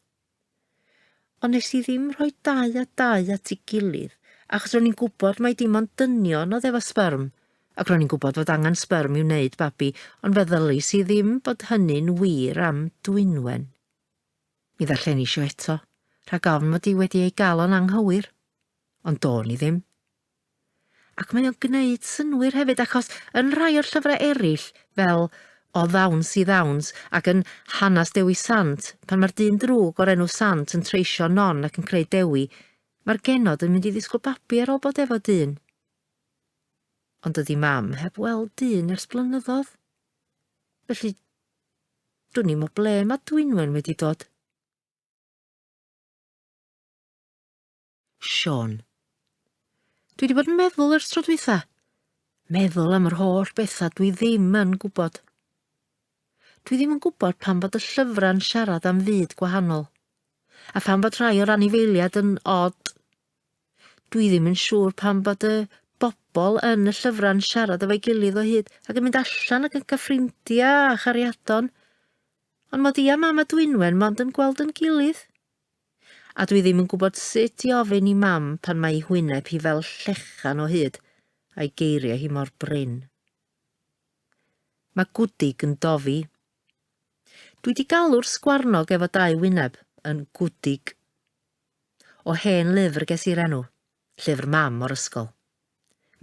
Ond nes I ddim rhoi dau at ei gilydd, achos ro'n i'n gwybod mai dim ond dynion oedd efo sperm, ac ro'n i'n gwybod fod angen sperm I wneud babi, ond feddylus I ddim bod hynny'n wir am Dwynwen. Mi ddarllenisio eto, rhag ofn mod I wedi ei gael o'n anghywir, ond do'n I ddim. Ac mae o'n gwneud synwyr hefyd achos yn rhai o'r llyfrau eraill, fel O Ddawns I Ddawns ac yn Hanes Dewi Sant, pan mae'r dyn drwg o'r enw Sant yn treisio non ac yn creu dewi, mae'r genod yn mynd I ddisgwyl babi ar ôl bod efo dyn. Ond ydi mam heb weld dyn ers blynyddoedd. Felly, dwi'n I'm o ble mae Dwynwen wedi dod. Siôn. Dwi wedi bod yn meddwl ers tro dwytha. Meddwl am yr holl bethau dwi ddim yn gwybod. Dwi ddim yn gwybod pan bod y llyfrau'n siarad am fyd gwahanol, a pan bod rhai o'r anifeiliad yn od. Dwi ddim yn siŵr pan bod y bobl yn y llyfrau'n siarad efo'i gilydd o hyd ac yn mynd allan ac yn cael ffrindiau a chariadon, ond mod I a mam a Dwynwen mond yn gweld yn gilydd. A dwi ddim yn gwybod sut I ofyn I mam pan mae I hwyneb hi fel llechan o hyd a'i geiriau hi mor bryn. Mae gwdig yn dofi. Dwi wedi galw'r sgwarnog efo 2 wyneb yn gwdig. O hen lyfr ges i'r enw, llyfr mam o'r ysgol.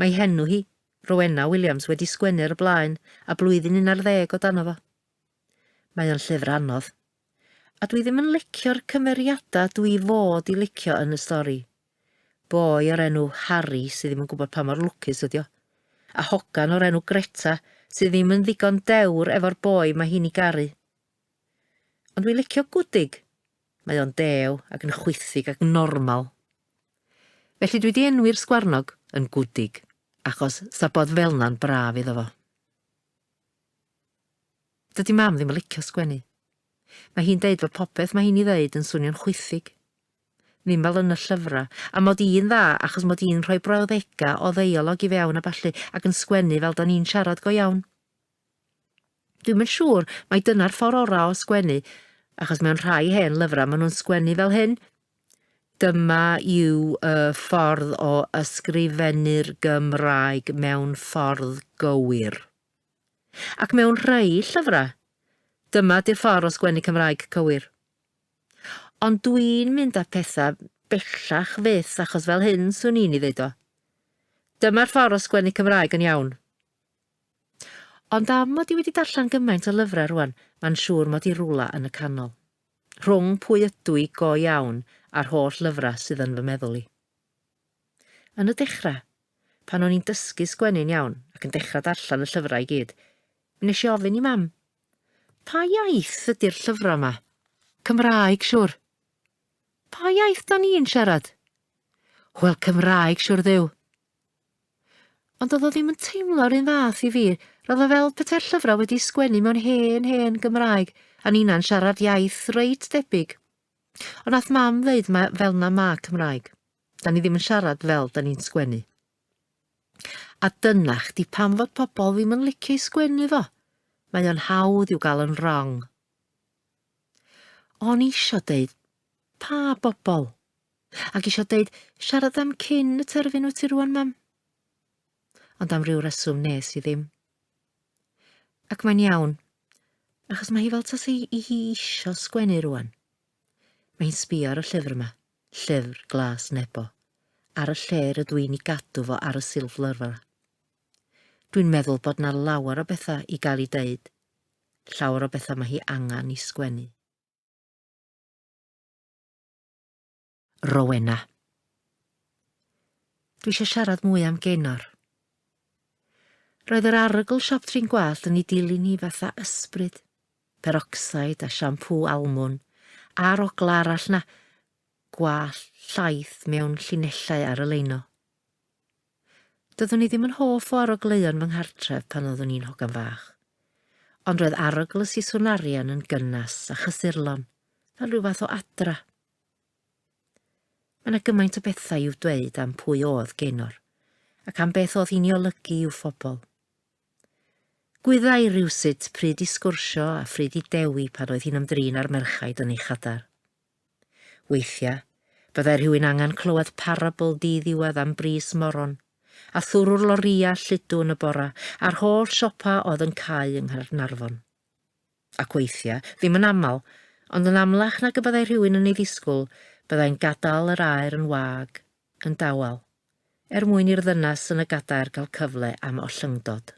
Mae henw hi, Rowena Williams, wedi sgwennu ar y blaen a blwyddyn 11 o dano fo. Mae o'n llyfr anodd, a dwi ddim yn licio'r cymeriadau dwi fod I licio yn y stori. Boi o'r enw Harry sydd ddim yn gwybod pa mor lwcus ydi o, a hogan o'r enw Greta sydd ddim yn ddigon dewr efo'r boi mae hi'n I garu. Ond dwi'n licio gwdig. Mae o'n dew ac yn chwythig ac yn normal. Felly dwi wedi enwi'r sgwarnog yn gwdig, achos sa bod fel na'n braf iddo fo. Dydy mam ddim yn licio sgwennu. Mae hi'n deud fod popeth mae hi'n I ddeud yn swnio'n chwythig. Ddim fel yn y llyfrau, a mod i'n dda achos mod i'n rhoi brawddega o ddeialog I fewn a ballu ac yn sgwennu fel da ni'n siarad go iawn. Dwi'n yn siŵr mai dyna'r ffordd ora o sgwennu, achos mewn rhai hen lyfrau maen nhw'n sgwennu fel hyn. Dyma yw y ffordd o ysgrifennu'r Gymraeg mewn ffordd gywir. Ac mewn rhai llyfrau, dyma di'r ffordd o sgwennu Cymraeg cywir. Ond dwi'n mynd â pethau bellach fyth achos fel hyn swn i'n I ddeud o. Dyma'r ffordd o sgwennu Cymraeg yn iawn. Ond am mod I wedi darllen gymaint o lyfrau rwan, mae'n siŵr mod I rwla yn y canol. Rhwng pwy ydw I go iawn a'r holl lyfrau sydd yn fy meddwl I. Yn y dechrau, pan o'n i'n dysgu sgwennu'n iawn ac yn dechrau darllen y llyfrau I gyd, mi nes I ofyn I mam, pa iaith ydy'r llyfrau yma? Cymraeg, siwr. Pa iaith da ni'n siarad? Wel, Cymraeg, siwr ddiw. Ond oedd o ddim yn teimlo'r un fath I fi, roedd o fel petai'r llyfrau wedi sgwennu mewn hen Gymraeg, a nina'n siarad iaith reit debyg. Ond nath mam ddeud fel na ma Cymraeg. Da ni ddim yn siarad fel da ni'n sgwennu. A dyna chdi pam fod pobl ddim yn licio i sgwennu fo. Mae o'n hawdd i'w gael yn wrong. O'n isio deud, pa bobl? Ac isio deud, siarad am cyn y terfyn wyt ti rwan, mam? Ond am ryw reswm nes i ddim. Ac mae'n iawn, achos mae hi fel tas i hi isio sgwennu rwan. Mae'n sbio ar y llyfr yma, Llyfr Glas Nebo, ar y lle rydw i'n ei gadw fo ar y silff lyrfa. Dwi'n meddwl bod na lawer o bethau i gael ei deud, llawer o bethau mae hi angan i sgwennu. Rowena. Dwi eisiau siarad mwy am Genor. Roedd yr arogl siop trin gwallt yn ei dilyn hi fatha ysbryd, peroxide a siampŵ almwn, a'r ogla arall na, gwallt llaeth mewn llinellau ar y leino. Doeddwn i ddim yn hoff o arogleuon fy nghartref pan oeddwn i'n hogan fach, ond roedd arogl y siswn arian yn gynnas a chysurlon, fel rhyw fath o adra. Mae yna gymaint o bethau i'w dweud am pwy oedd Genor, ac am beth oedd hi'n ei olygu i'w phobl. Gwyddai rywsut pryd i sgwrsio a pryd i dewi pan oedd hi'n ymdrin ar merchaid yn ei chadar. Weithiau, byddai rhywun angen clywed parabl di-ddiwedd am bris moron, a thwrwr loria lludw yn y bora, a'r holl siopa oedd yn cau yng Nghaernarfon. Ac weithiau, ddim yn aml, ond yn amlach nag y byddai rhywun yn ei ddisgwyl, byddai'n gadael yr aer yn wag, yn dawel, mwyn i'r ddynas yn y gadair gael cyfle am ollyngdod.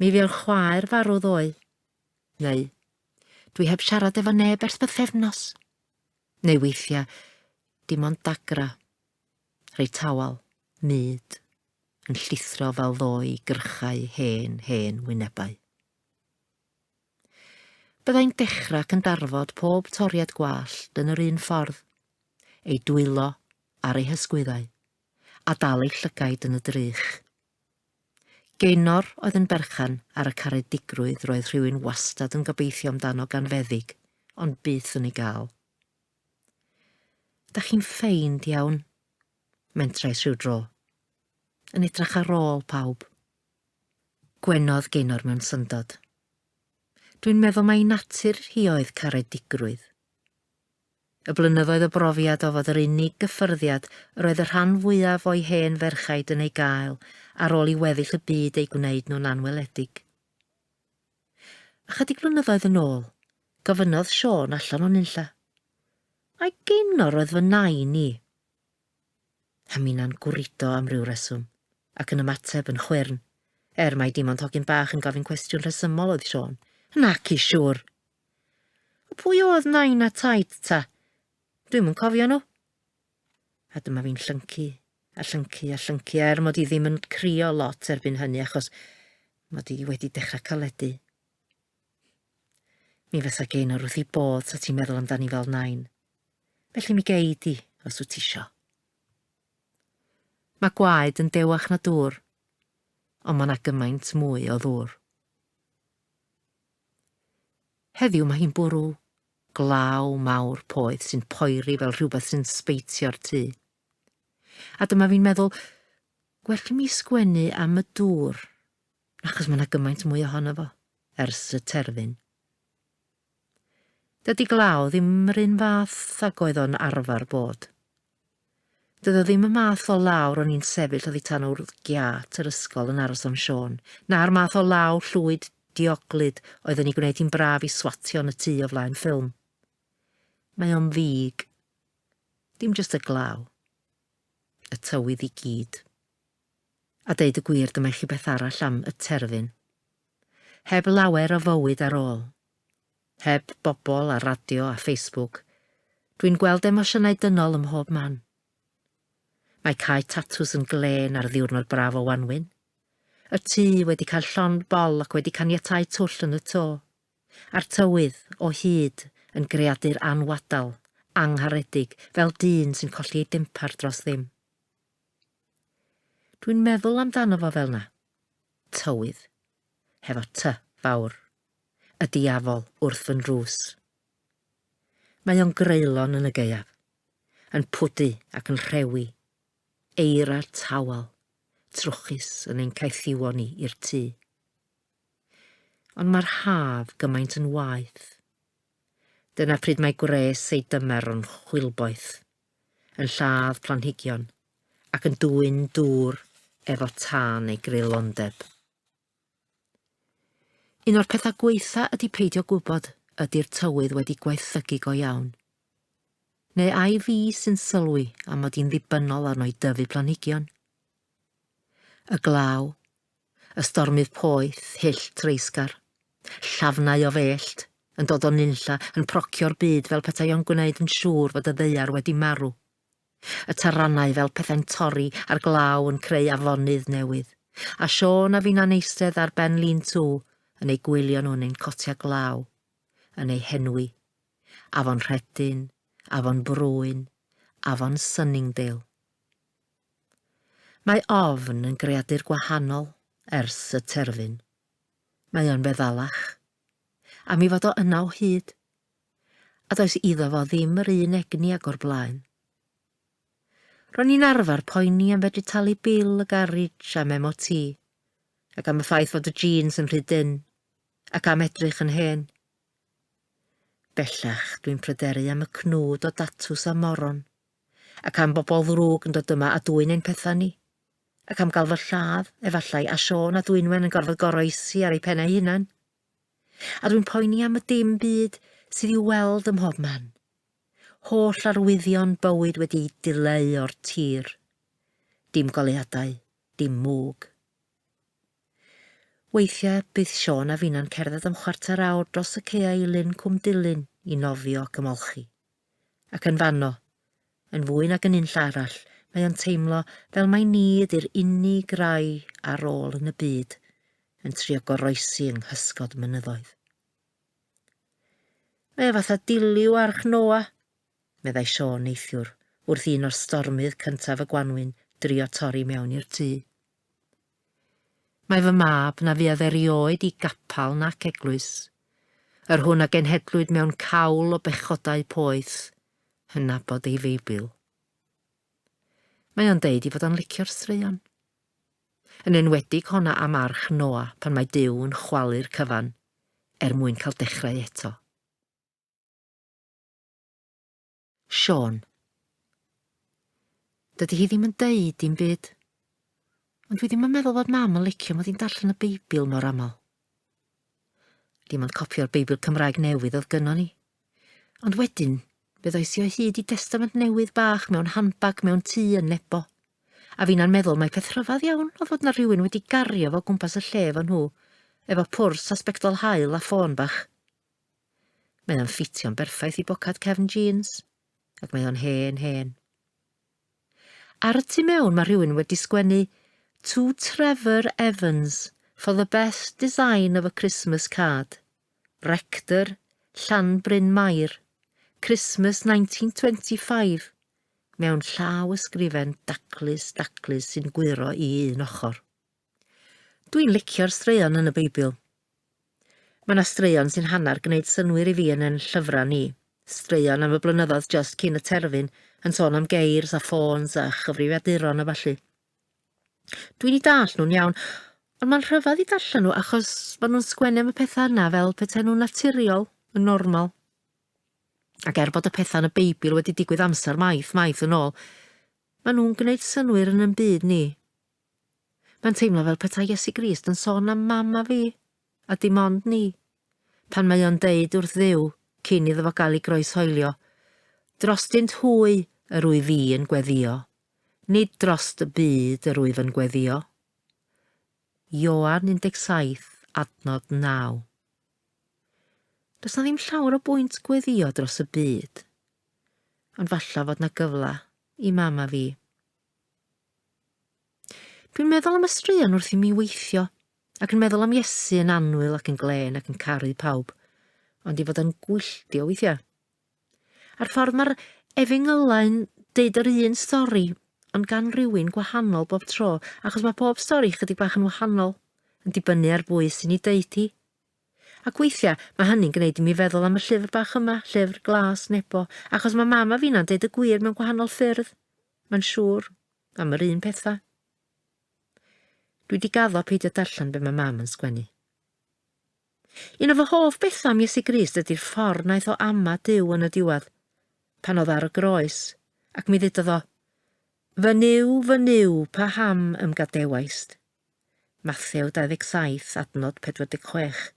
Mi fiel chwaer farw ddoe, neu dwi heb siarad efo neb ers bythefnos, neu weithiau dim ond dagra, rhai tawel, myd, yn llithro fel ddoi gyrchau hen wynebau. Byddai'n dechrau ac yn darfod pob toriad gwallt yn yr un ffordd, ei dwylo ar ei hysgwyddau, a dal ei llygaid yn y drych. Genor oedd yn berchan ar y caredigrwydd roedd rhywun wastad yn gobeithio amdano gan feddyg, ond byth yn ei gael. Da chi'n ffeind iawn, mentrais rhyw dro, yn edrych ar ôl pawb. Gwenodd Genor mewn syndod. Dwi'n meddwl mai natur hi oedd caredigrwydd. Y blynyddoedd o brofiad o fod yr unig gyffyrddiad roedd y rhan fwyaf o'i hen ferchaid yn ei gael ar ôl i weddill y byd ei gwneud nhw'n anweledig. Ychydig blynyddoedd yn ôl, gofynnodd Siôn allan o nunlla. Mae Genor oedd fy nain ni. Hamina'n gwrido am ryw reswm, ac yn ymateb yn chwyrn, mai dim ond hogyn bach yn gofyn cwestiwn rhesymol oedd Siôn. Nac i siŵr. Pwy oedd nain a taid ta? Dwi'm yn cofio nhw. A dyma fi'n llyncu, mod i ddim yn crio lot erbyn hynny achos mod i wedi dechrau caledu. Mi fysa Genor wrth ei bodd sa ti'n meddwl amdani fel nain. Felly mi gei di, os wyt isio. Mae gwaed yn dewach na dŵr, ond mae yna gymaint mwy o ddŵr. Heddiw mae hi'n bwrw, glaw mawr poeth sy'n poeri fel rhywbeth sy'n sbeitio'r tŷ. A dyma fi'n meddwl, gwell mi sgwennu am y dŵr, achos mae yna gymaint mwy ohono fo, ers y terfyn. Dydy glaw ddim yr un fath ag oedd o'n arfer bod. Dydy ddim y math o lawr o'n i'n sefyll oddi tan o'r giat yr ysgol yn aros am Siôn, na'r math o law llwyd dioglyd oedd yn ei gwneud hi'n braf i swatio yn y tŷ o flaen ffilm. Mae o'n ddig, dim jyst y glaw, y tywydd i gyd. A deud y gwir dyma chi beth arall am y terfyn. Heb lawer o fywyd ar ôl, heb bobl a radio a Facebook, dwi'n gweld emosiynau dynol ym mhob man. Mae cae tatws yn glen ar ddiwrnod braf o Wanwyn. Y tŷ wedi cael llond bol ac wedi caniatáu twll yn y to. A'r tywydd o hyd yn greadur anwadal, angharedig, fel dyn sy'n colli ei dimpar dros ddim. Dwi'n meddwl amdano fo fel na. Tywydd, hefo ty fawr. Y diafol wrth fy nrws. Mae o'n greulon yn y gaeaf, yn pwdu ac yn rhewi, eira tawel, trwchus yn ein caethiwo ni i'r tŷ. Ond mae'r haf gymaint yn waith. Dyna pryd mae gwres ei dymer yn chwilboeth, yn lladd planhigion, ac yn dwyn dŵr efo tân ei greulondeb. Un o'r pethau gweitha ydy peidio gwybod ydy'r tywydd wedi gweithygu go iawn. Neu ai fi sy'n sylwi am mod i'n ddibynnol arno i dyfu planhigion. Y glaw, y stormydd poeth, hyll treisgar, llafnau o fellt, yn dod o nunlla, yn procio'r byd fel petai o'n gwneud yn siŵr fod y ddeiar wedi marw. Y tarannau fel pethau'n torri a'r glaw yn creu afonydd newydd, a Siôn a fi'n aneistedd ar ben lun tŵ yn ei gwylio nhw'n ein cotia glaw, yn ei henwi, afon Rhedyn, afon Brwyn, afon Sunningdale. Mae ofn yn greadur gwahanol ers y terfyn. Mae o'n feddalach, a mi fod o yna o hyd, a does iddo fo ddim yr un egni ag o'r blaen. Ro'n i'n arfer poeni am fedru talu bil y garej am MOT, ac am y ffaith fod y jeans yn rhy dyn, ac am edrych yn hen. Bellach dwi'n pryderu am y cnwd o datws a moron, ac am bobl ddrwg yn dod yma a dwyn ein pethau ni, ac am gael fy lladd, efallai, a Siôn a Dwynwen yn gorfod goroesi ar ei pennau hunan. A dwi'n poeni am y dim byd sydd i'w weld ym mhob man. Holl arwyddion bywyd wedi dileu o'r tir. Dim goleuadau, dim mwg. Weithiau bydd Siôn a finna'n cerdded am chwarter awr dros y ceailyn Cwm Dilyn i nofio ac ymolchi. Ac yn fanno, yn fwy nag yn unlla arall, mae o'n teimlo fel mai ni ydy'r unig rai ar ôl yn y byd yn trio goroesi yng nghysgod mynyddoedd. Mae o fatha diliw arch Noa, meddai Siôn neithiwr, wrth un o'r stormydd cyntaf y Gwanwyn drio torri mewn i'r tŷ. Mae fy mab na fuodd erioed i gapal nac eglwys, yr hwn a genhedlwyd mewn cawl o bechodau poeth, yn nabod ei Feibil. Mae o'n deud i fod o'n licio'r straeon. Yn enwedig honna am arch Noa pan mae Duw yn chwalu'r cyfan, mwyn cael dechrau eto. Siôn. Dydy hi ddim yn deud dim byd, ond dwi ddim yn meddwl bod mam yn licio mod i'n darllen y Beibl mor aml. Dim ond copio'r Beibl Cymraeg newydd oedd gynnon ni, ond wedyn bydd oes i o hyd i testament newydd bach mewn handbag mewn tŷ yn Nebo, a fi'n meddwl mae peth rhyfedd iawn oedd fod na rhywun wedi gario fo gwmpas y lle fo nhw, efo pwrs a sbectol haul a ffôn bach. Mae o'n ffitio'n berffaith i bocad cefn jeans, ac mae o'n hen. Ar y tu mewn mae rhywun wedi sgwennu To Trevor Evans for the best design of a Christmas card. Rector, Llanbryn Mae'r, Christmas 1925, mewn llaw ysgrifen daclus sy'n gwiro i un ochr. Dwi'n licio'r straeon yn y Beibl. Mae yna straeon sy'n hanner gwneud synwyr i fi yn ein llyfrau ni. Straeon am y blynyddoedd just cyn y terfyn, yn sôn am geirs a ffôns a chyfrifiaduron a ballu. Dwi'n i dall nhw'n iawn, ond mae'n rhyfedd i darllen nhw achos maen nhw'n sgwennu am y pethau yna fel pethau nhw'n naturiol, yn normal. Ac bod y pethau yn y Beibl wedi digwydd amser maith yn ôl, maen nhw'n gwneud synwyr yn yn byd ni. Mae'n teimlo fel pethau Iesu Grist yn sôn am mam a fi, a dim ond ni, pan mae o'n deud wrth Dduw cyn iddo fo gael ei groeshoelio, drostynt hwy yr wyf fi yn gweddio, nid drost y byd yr wyf yn gweddio. Ioan 17, adnod 9. Does na ddim llawer o bwynt gweddio dros y byd, ond falla fod na gyfla i mam a fi. Dwi'n meddwl am y straeon wrth i mi weithio, ac yn meddwl am Iesu yn annwyl ac yn glen ac yn caru pawb, ond i fod yn gwylltio weithiau. A'r ffordd mae'r Efengylau deud yr un stori, ond gan rywun gwahanol bob tro, achos mae pob stori chydig bach yn wahanol, yn dibynnu ar bwy sy'n ei deud hi. Ac weithiau mae hynny'n gwneud i mi feddwl am y llyfr bach yma, Llyfr Glas Nebo, achos mae mam a finna'n deud y gwir mewn gwahanol ffyrdd. Mae'n siŵr am yr un pethau. Dwi di gaddo peidio darllen be mae mam yn sgwennu. Un o fy hoff bethau am Iesu Grist ydy'r ffordd naeth o ama Duw yn y diwedd, pan oedd ar y groes, ac mi ddudodd o, fy niw, pa ham ymgadewaist. Mathew 27, adnod 46.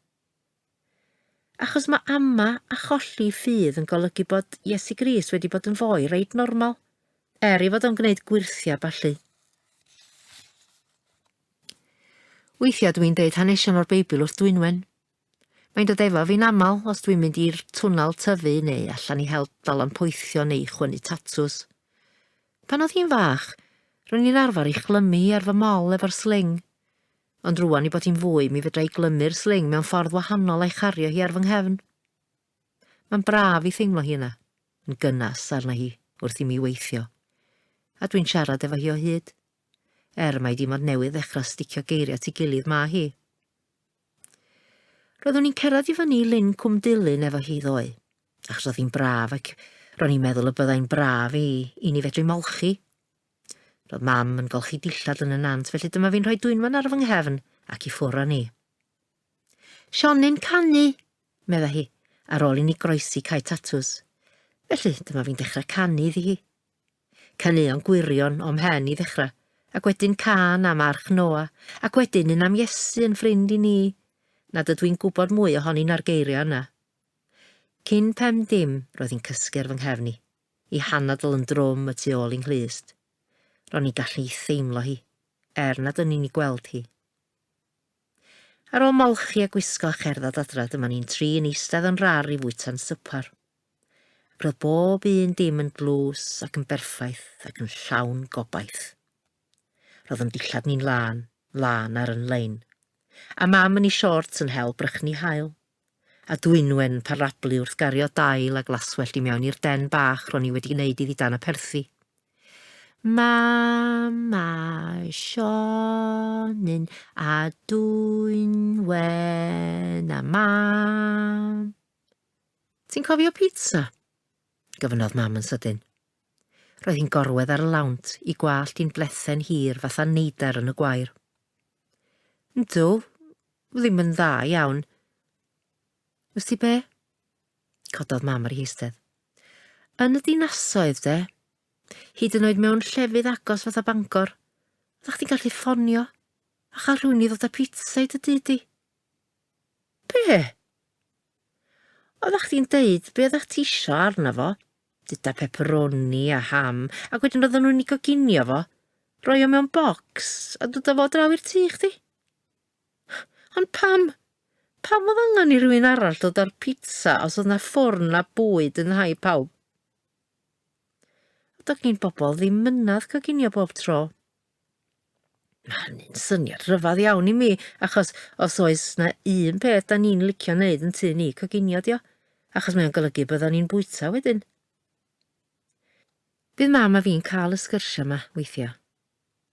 Achos mae ama a cholli ffydd yn golygu bod Iesu Grist wedi bod yn foi reit normal, i fod o'n gwneud gwirthia ballu. Weithiau dwi'n deud hanesion o'r Beibl wrth Dwynwen. Mae'n dod efo fi'n aml os dwi'n mynd i'r twnnel tyfu neu allan i help dalanpoethio neu chwynnu tatws. Pan oedd hi'n fach, ro'n i'n arfer i chlymu ar fy mol efo'r sling. Ond rwan i bod hi'n fwy mi fedra i glymu'r sling mewn ffordd wahanol a'i chario hi ar fy nghefn. Mae'n braf i theimlo hi yna, yn gynas arna hi wrth i mi weithio. A dwi'n siarad efo hi o hyd. Mae dim ond newydd ddechrau sticio geiriau at ei gilydd ma hi. Roeddwn i'n cerdded i fyny Lyn Cwm Dilyn efo hi ddoe, achos oedd hi'n braf ac ro'n i'n meddwl y byddai'n braf i ni fedru molchi. Roedd mam yn golchi dillad yn y nant, felly dyma fi'n rhoi Dwynwen ar fy nghefn ac i ffwr â ni. Sionyn canu, medda hi, ar ôl i ni groesi cae tatws. Felly dyma fi'n dechrau canu iddi hi. Canu'n gwirion o'm mhen i ddechrau, ac wedyn can am arch Noa, ac wedyn yn am Iesu yn ffrind i ni, nad ydw i'n gwybod mwy ohoni'n ar geiriau yna. Cyn 5 dim roedd hi'n cysgu ar fy nghefni, i hanadl yn drwm y tu ôl i'n nghlust. Ro'n i'n gallu theimlo hi, nad o'n i'n ei gweld hi. Ar ôl molchi a gwisgo a cherdded adra, dyma ni'n tri yn eistedd yn rar i fwyta'n swpar. Roedd bob un dim yn glws ac yn berffaith ac yn llawn gobaith. Roedd yn dillad ni'n lan ar yn lein. A mam yn ei siorts yn hel brychni hael. A Dwynwen parablu wrth gario dail a glaswellt i mewn i'r den bach ro'n i wedi gwneud iddi dan y perthi. Mama, Sionyn a Dwynwen a mam. Ti'n cofio pizza? Gofynnodd mam yn sydyn. Roedd hi'n gorwedd ar y lawnt i gwallt i'n blethen hir fatha neidar yn y gwair. Yndw, ddim yn dda iawn. Ys ti be? Cododd mam ar ei eistedd. Yn y dinasoedd, de, hyd yn oed mewn llefydd agos fatha Bangor, oeddach chdi'n gallu ffonio a chael rhywun i ddod â pizza i dy didi. Be? Oeddach chdi'n deud be oeddach ti isio arno fo? Dyda pepperoni a ham, ac wedyn oedden nhw'n i goginio fo, roi o mewn bocs a dod o fo draw i'r tŷ chdi. Ond pam oedd angen i rywun arall dod ar pizza os oedd na ffwrn a bwyd yn hau pawb? Oeddech chi'n bobl ddim mynadd coginio bob tro. Hynny'n syniad rhyfedd iawn i mi, achos os oes na un peth da ni'n licio wneud yn tŷ ni coginio dio, achos mae'n golygu byddwn ni'n bwyta wedyn. Bydd mam a fi'n cael y sgyrsia yma weithio,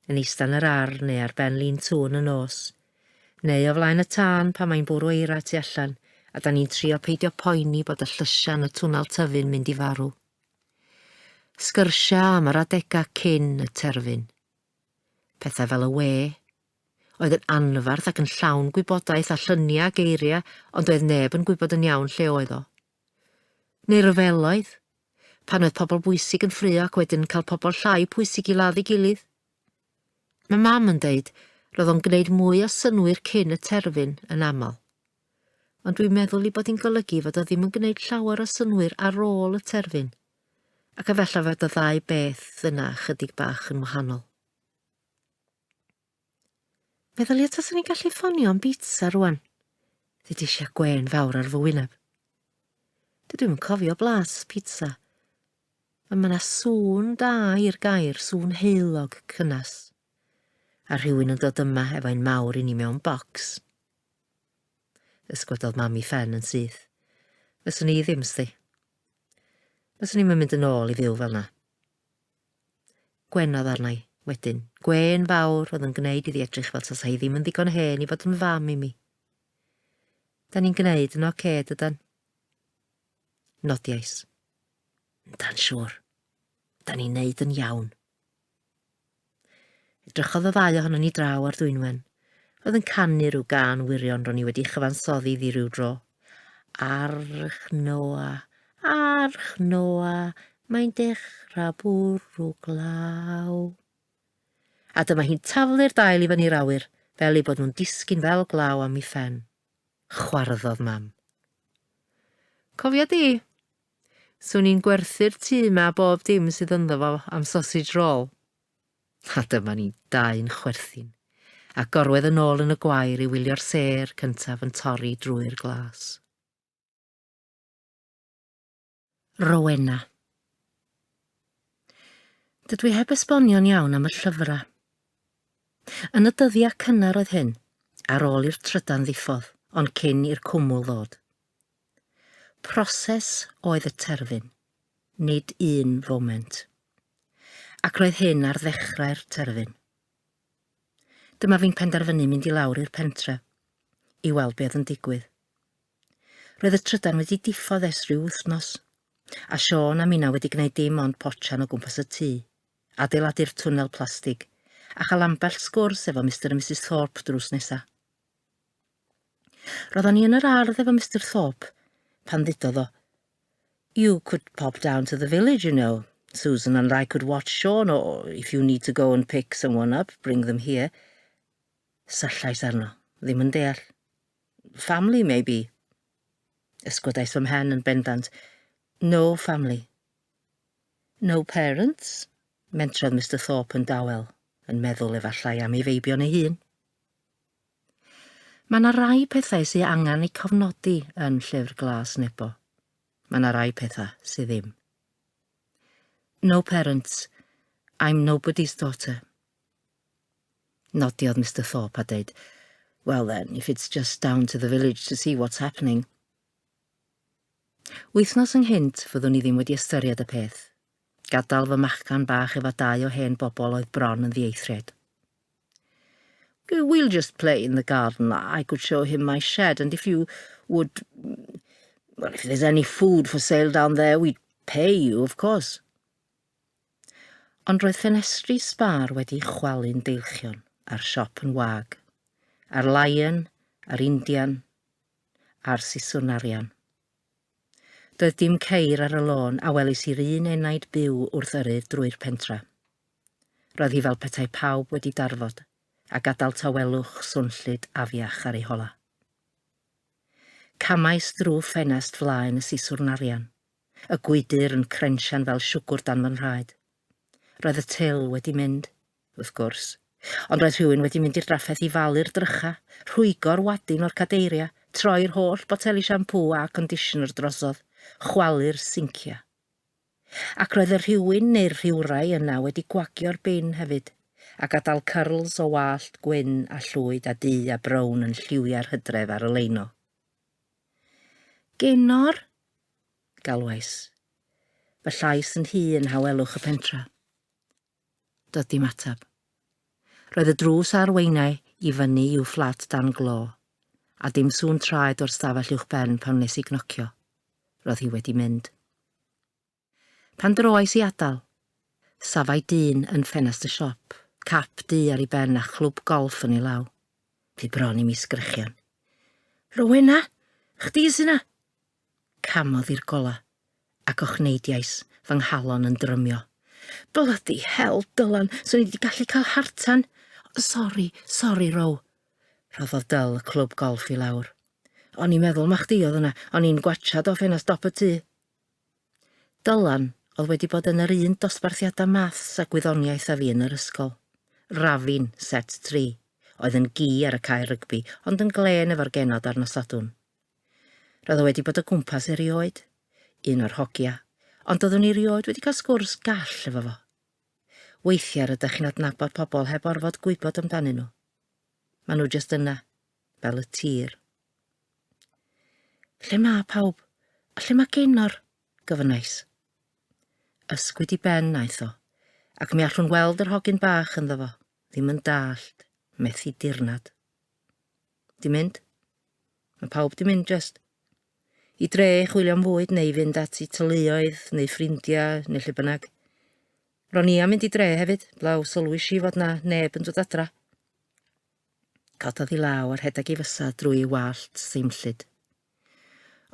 yn eistedd yn yr ar neu ar ben lun tŵn y nos, neu o flaen y tân pan mae'n bwrw eira tu allan, a da ni'n trio peidio poeni bod y llysia yn y twnnel tyfu'n mynd i farw. Sgyrsia am yr adega cyn y terfyn. Pethau fel y we, oedd yn anfarth ac yn llawn gwybodaeth a llyniau a geiriau, ond oedd neb yn gwybod yn iawn lle oedd o. Neu ryfeloedd, pan oedd pobl bwysig yn ffrio ac wedyn cael pobl llai pwysig i ladd ei gilydd. Mae mam yn deud roedd o'n gwneud mwy o synwyr cyn y terfyn yn aml. Ond dwi'n meddwl i bod hi'n golygu fod o ddim yn gwneud llawer o synwyr ar ôl y terfyn, ac efallai fod y ddau beth yna chydig bach yn wahanol. Meddylia taswn ni'n gallu ffonio am bita rwan. Dyd eisiau gwen fawr ar fy wyneb. Dydw i'n cofio blas pizza. A mae yna sŵn da i'r gair, sŵn heulog cynnas. A rhywun yn dod yma efo'n mawr i ni mewn bocs. Ysgwydodd mam i ffen yn syth. Fyswn i ddim sdi. Fyswn i'n mynd yn ôl i fyw fel na. Gwenodd arna i, wedyn. Gwen fawr oedd yn gwneud iddi edrych fel tas ei ddim yn ddigon hen i fod yn fam i mi. Da ni'n gwneud yn oce, dydan? Nodiais. Dan siŵr. Da ni'n neud yn iawn. Edrychodd y ddau ohonon ni draw ar Dwynwen. Oedd yn canu rhyw gân wirion ro'n i wedi chyfansoddi ddi rhyw dro. Arch Noa, mae'n dechrau bwrw glaw. A dyma hi'n taflu'r dail i fyny'r awyr, fel i bod nhw'n disgyn fel glaw am ei phen. Chwarddodd mam. Cofia di, swn i'n gwerthu'r tŷ yma bob dim sydd ynddo fo am sausage roll. A dyma ni dau'n chwerthin, a gorwedd yn ôl yn y gwair i wylio'r sêr cyntaf yn torri drwy'r glas. Rowena. Dydw i heb esbonio'n iawn am y llyfrau. Yn y dyddiau cynnar oedd hyn, ar ôl i'r trydan ddiffodd, ond cyn i'r cwmwl ddod. Proses oedd y terfyn, nid un foment. Ac roedd hyn ar ddechrau'r terfyn. Dyma fi'n penderfynu mynd i lawr i'r pentre, i weld beth yn digwydd. Roedd y trydan wedi diffodd ers rhyw wythnos, a Siôn a Mina wedi gwneud dim ond potsian o gwmpas y tŷ, adeiladu'r twnnel plastig, a chael ambell sgwrs efo Mr a Mrs Thorpe drws nesa. Roeddwn ni yn yr ardd efo Mr Thorpe, pan ddudodd o, "You could pop down to the village, you know. Susan and I could watch Siôn, or if you need to go and pick someone up, bring them here." Syllais arno, ddim yn deall. "Family, maybe." Ysgwydais fy mhen yn bendant. "No family." "No parents?" mentrodd Mr Thorpe yn dawel, yn meddwl efallai am ei feibio neu hun. Mae yna rai pethau sydd angen eu cofnodi yn Llyfr Glas Nebo. Mae yna rai pethau sydd ddim. "No parents. I'm nobody's daughter." Nodiodd Mr Thorpe a deud, "Well then, if it's just down to the village to see what's happening." Wythnos ynghynt fyddwn i ddim wedi ystyried y peth. Gadael fy machcan bach efo dau o hen bobl oedd bron yn ddieithriad. "We'll just play in the garden. I could show him my shed, and if you would... Well, if there's any food for sale down there, we'd pay you, of course." Ond roedd ffenestri sbar wedi chwalu'n deilchion a'r siop yn wag, a'r lion, a'r Indian, a'r siswrn arian. Doedd dim ceir ar y lôn a welis i'r un enaid byw wrth yrru drwy'r pentra. Roedd hi fel petai pawb wedi darfod, a gadael tawelwch swnllyd afiach ar ei hola. Camais drwy ffenest flaen y siswrn arian, y gwydr yn crensian fel siwgr dan fy nhraed. Roedd y til wedi mynd, wrth gwrs, ond roedd rhywun wedi mynd i'r draffaeth i falu'r drycha, rhwygo'r wadyn o'r cadeiria, troi'r holl boteli siampŵ a conditioner drosodd, chwalu'r sincia. Ac roedd y rhywun neu'r rhywrai yna wedi gwagio'r bin hefyd, a gadael cyrls o wallt gwyn a llwyd a du a brown yn lliwiau'r hydref ar y leino. "Genor?" galwais. Fy llais yn hun hawelwch y pentra. Doedd dim atab. Roedd y drws a'r weinau i fyny i'w fflat dan glo, a dim sŵn traed o'r stafell uwch ben pan wnes I gnocio. Roedd hi wedi mynd. Pan droais I adal, safai dyn yn ffenest y siop, cap du ar ei ben a chlwb golf yn ei law. Fi bron I mis grychian. "Rowena, chdi sy'n na?" Camodd i'r gola, ac ochneidiais fy nghalon yn drymio. "Bloody hell, Dylan, swn I wedi gallu cael hartan." Sorry, Row." Rhoddodd Dyl y clwb golf I lawr. "O'n i'n meddwl ma chdi oedd yna, o'n i'n gwachad o ffenast dop y tŷ." Dylan oedd wedi bod yn yr un dosbarthiadau maths a gwyddoniaeth a fi yn yr ysgol. Rafin, set 3, oedd yn gi ar y cae rygbi, ond yn glen efo'r genod ar nosadwn. Roedd o wedi bod o gwmpas erioed, un o'r hogia, ond oeddwn I erioed wedi cael sgwrs gall efo fo. Weithiau rydych chi'n adnabod pobl heb orfod gwybod amdanyn nhw. Maen nhw jyst yna, fel y tir. "Lle mae pawb? A lle mae Genor?" gyfynais. Ysgwyd I ben aeth o, ac mi allwn weld yr hogyn bach ynddo fo, ddim yn dallt, methu dirnad. "Di mynd? Mae pawb di mynd just. I dre chwilio am fwyd neu fynd at I teuluoedd neu ffrindiau neu lle bynnag. Ro'n i am mynd I dre hefyd, blaw sylwys I fod na neb yn dod adra. Cododd I law ar rhedag I fysa drwy wallt seimllyd.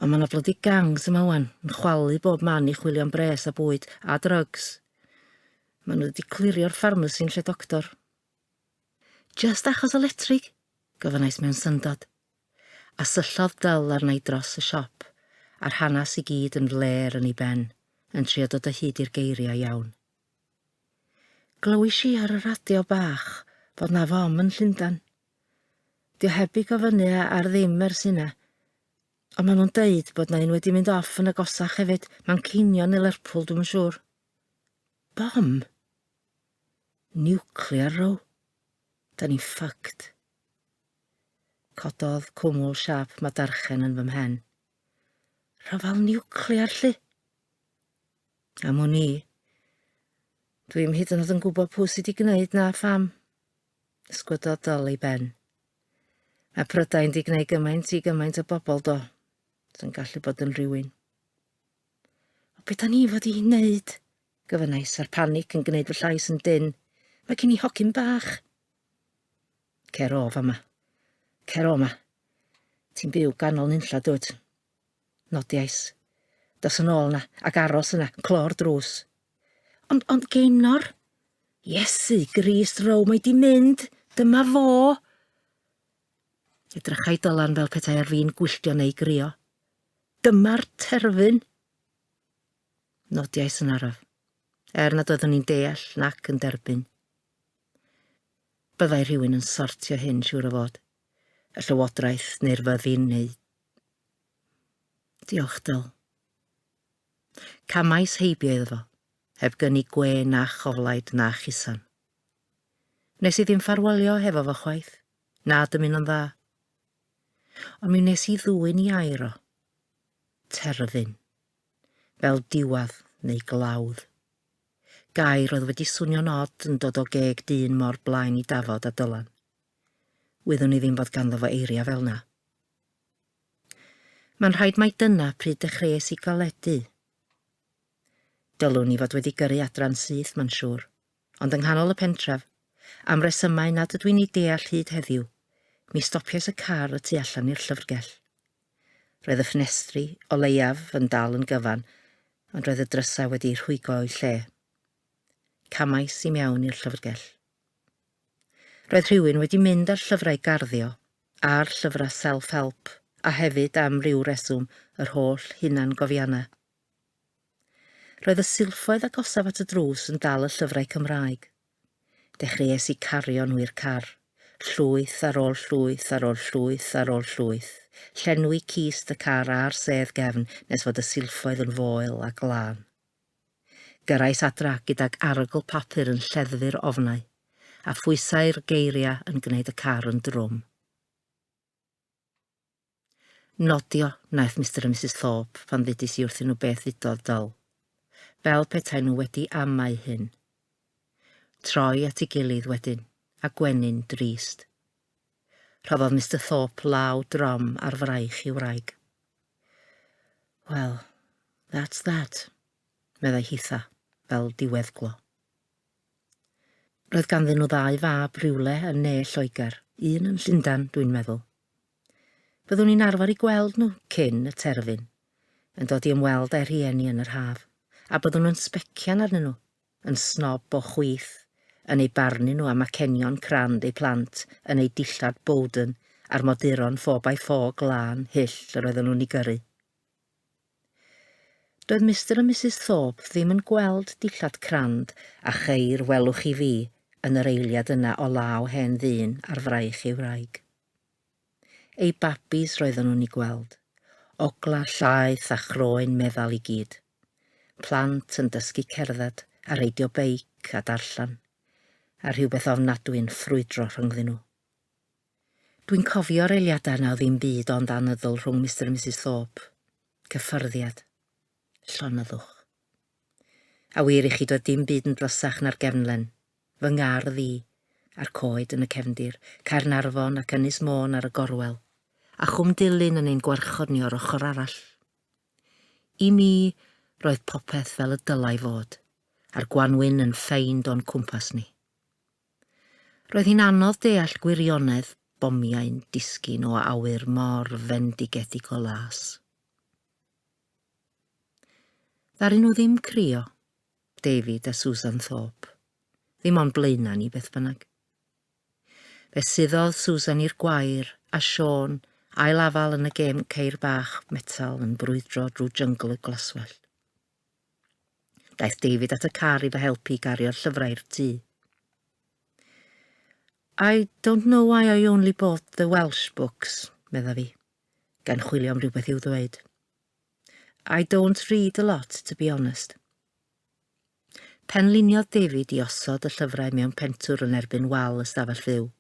Ond ma' 'na bloody gangs yma wan, yn chwalu bob man I chwilio am bres a bwyd a drugs. Ma' nhw wedi clirio'r pharmacy'n lle doctor. Just achos electric, gofynnais mewn syndod, a syllodd dyl arna I dros y siop, a'r hanas I gyd yn fler yn ei ben, yn trio dod o hyd i'r geiriau iawn. Glywis I ar y radio bach bod na fom yn Llundan. Dio heb I gofynnu ar ddim ers hynna, ond maen nhw'n deud bod na un wedi mynd off yn agosach hefyd, mewn ceinion neu Lerpwl, dwi'm yn siŵr. Bom? Nuclear row? Da ni'n ffucked. Cododd cwmwl siap ma darchen yn fy mhen. Rhyfal nuclear lly? Am o'n I. Dwi'n hyd yn oed yn gwybod pwy sydd 'di gwneud na pham. Ysgwydodd dol ei ben. Mae Prydain 'di gwneud gymaint I gymaint o bobl do. Sy'n gallu bod yn rhywun. O be da ni fod I wneud? Gofynnais a'r panic yn gwneud fy llais yn dyn. Mae gen I hogyn bach. Cer o fama. Cer o ma. Ti'n byw ganol nunlla dwyd. Nodiais. Das yn ôl na, ac aros yna, clor drws. Ond Gaenor? Iesu, Grist row, mae 'di mynd. Dyma fo. Edrychai dylan fel petai ar fi'n gwylltio neu grio. Dyma'r terfyn. Nodiais yn araf. Nad oeddwn i'n deall nac yn derbyn. Byddai rhywun yn sortio hyn siŵr o fod. Y llywodraeth neu'r fyddi'n neu. Diolch dyl. Camais heibio iddo fo, heb gynnu gwe na choflaid na chusan. Nes I ddim ffarwelio hefo fo chwaith, na dymun yn dda. Ond mi nes I ddwyn I air o. Terfyn. Fel diwadd neu glawdd. Gair oedd wedi swnio'n od yn dod o geg dyn mor blaen I dafod a dylan. Wyddwn I ddim bod ganddo fo eiria fel na. Mae'n rhaid mai dyna pryd dechreuais I galedu. Dylwn I fod wedi gyrru adran syth, ma'n siŵr, ond yng nghanol y pentref, am resymau nad ydw i'n I deall hyd heddiw, mi stopiais y car y tu allan i'r llyfrgell. Roedd y ffenestri o leiaf yn dal yn gyfan, ond roedd y drysau wedi rhwygo o'i lle. Camais I mewn i'r llyfrgell. Roedd rhywun wedi mynd ar llyfrau garddio, a'r llyfrau self-help, a hefyd am ryw reswm yr holl hunan gofianna. Roedd y silffoedd agosaf at y drws yn dal y llyfrau Cymraeg. Dechreuais I cario nhw'r car, llwyth ar ôl llwyth ar ôl llwyth ar ôl llwyth, llenwi cist y car a'r sedd gefn nes fod y silffoedd yn foel a glân. Gyrrais adra gydag arogl papur yn lleddfu'r ofnau, a phwysau'r geiria yn gwneud y car yn drwm. Nodio naeth Mr a Mrs Thorpe pan ddudis I wrthyn nhw beth ddudodd dyl, fel petai nhw wedi amau hyn. Troi at ei gilydd wedyn, a gwenyn drist. Rhoddodd Mr Thorpe law drom ar fraich I wraig. Well, that's that, meddai hitha, fel diweddglo. Roedd ganddyn nhw ddau fab rywle yn ne Lloegr, un yn Llundan, dwi'n meddwl. Byddwn i'n arfer I gweld nhw cyn y terfyn, yn dod I ymweld â'i rhieni yn yr haf, a byddwn nhw'n sbecian arnyn nhw, yn snob o chwith, yn ei barnu nhw am acenion crand eu plant, yn ei dillad Bowden a'r moduron 4x4 glân hyll yr oedden nhw'n I gyrru. Doedd Mr a Mrs Thorpe ddim yn gweld dillad crand a cheir welwch I fi yn yr eiliad yna o law hen ddyn ar fraich ei wraig. Ei babis roedden nhw'n I gweld, ogla llaeth a chroen meddal I gyd. Plant yn dysgu cerdded a reidio beic a darllan, a rhywbeth ofnadwy'n ffrwydro rhyngddyn nhw. Dwi'n cofio'r eiliadau na o ddim byd ond anyddol rhwng Mr a Mrs Thorpe. Cyffyrddiad. Llonyddwch. A wir I chi doedd dim byd yn drosach na'r gefnlen, fy ngardd I, a'r coed yn y cefndir, Caernarfon ac Ynys Môn ar y gorwel, a chwm dilyn yn ein gwarchod ni o'r ochr arall. I mi roedd popeth fel y dylai fod, a'r gwanwyn yn ffeind o'n cwmpas ni. Roedd hi'n anodd deall gwirionedd bomiau'n disgyn o awyr mor fendigedig o las. Ddaru nhw ddim crio, David a Susan Thorpe, ddim ond blaena ni beth bynnag. Fe suddodd Susan i'r gwair a Siôn ailafal yn y gêm ceir bach metal yn brwydro drwy jyngl y glaswell. Daeth David at y car i fy helpu gario'r llyfrau'r tŷ. I don't know why I only bought the Welsh books, medda fi, gan chwilio am rhywbeth i'w ddweud. I don't read a lot, to be honest. Penliniodd David i osod y llyfrau mewn pentwr yn erbyn wal y stafell fyw.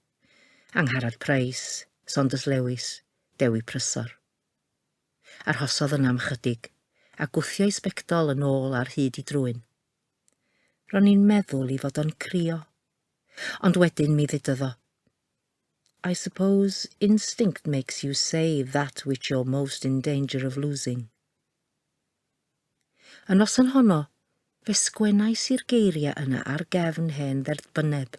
Angharad Price, Saunders Lewis, Dewi Prysor. Arhosodd yna am chydig, a gwthio'i sbectol yn ôl ar hyd i drwyn. Ro'n i'n meddwl i fod o'n crio, ond wedyn mi ddudodd o. I suppose instinct makes you say that which you're most in danger of losing. Y noson honno, fe sgwennais i'r geiriau yna ar gefn hen dderbyneb,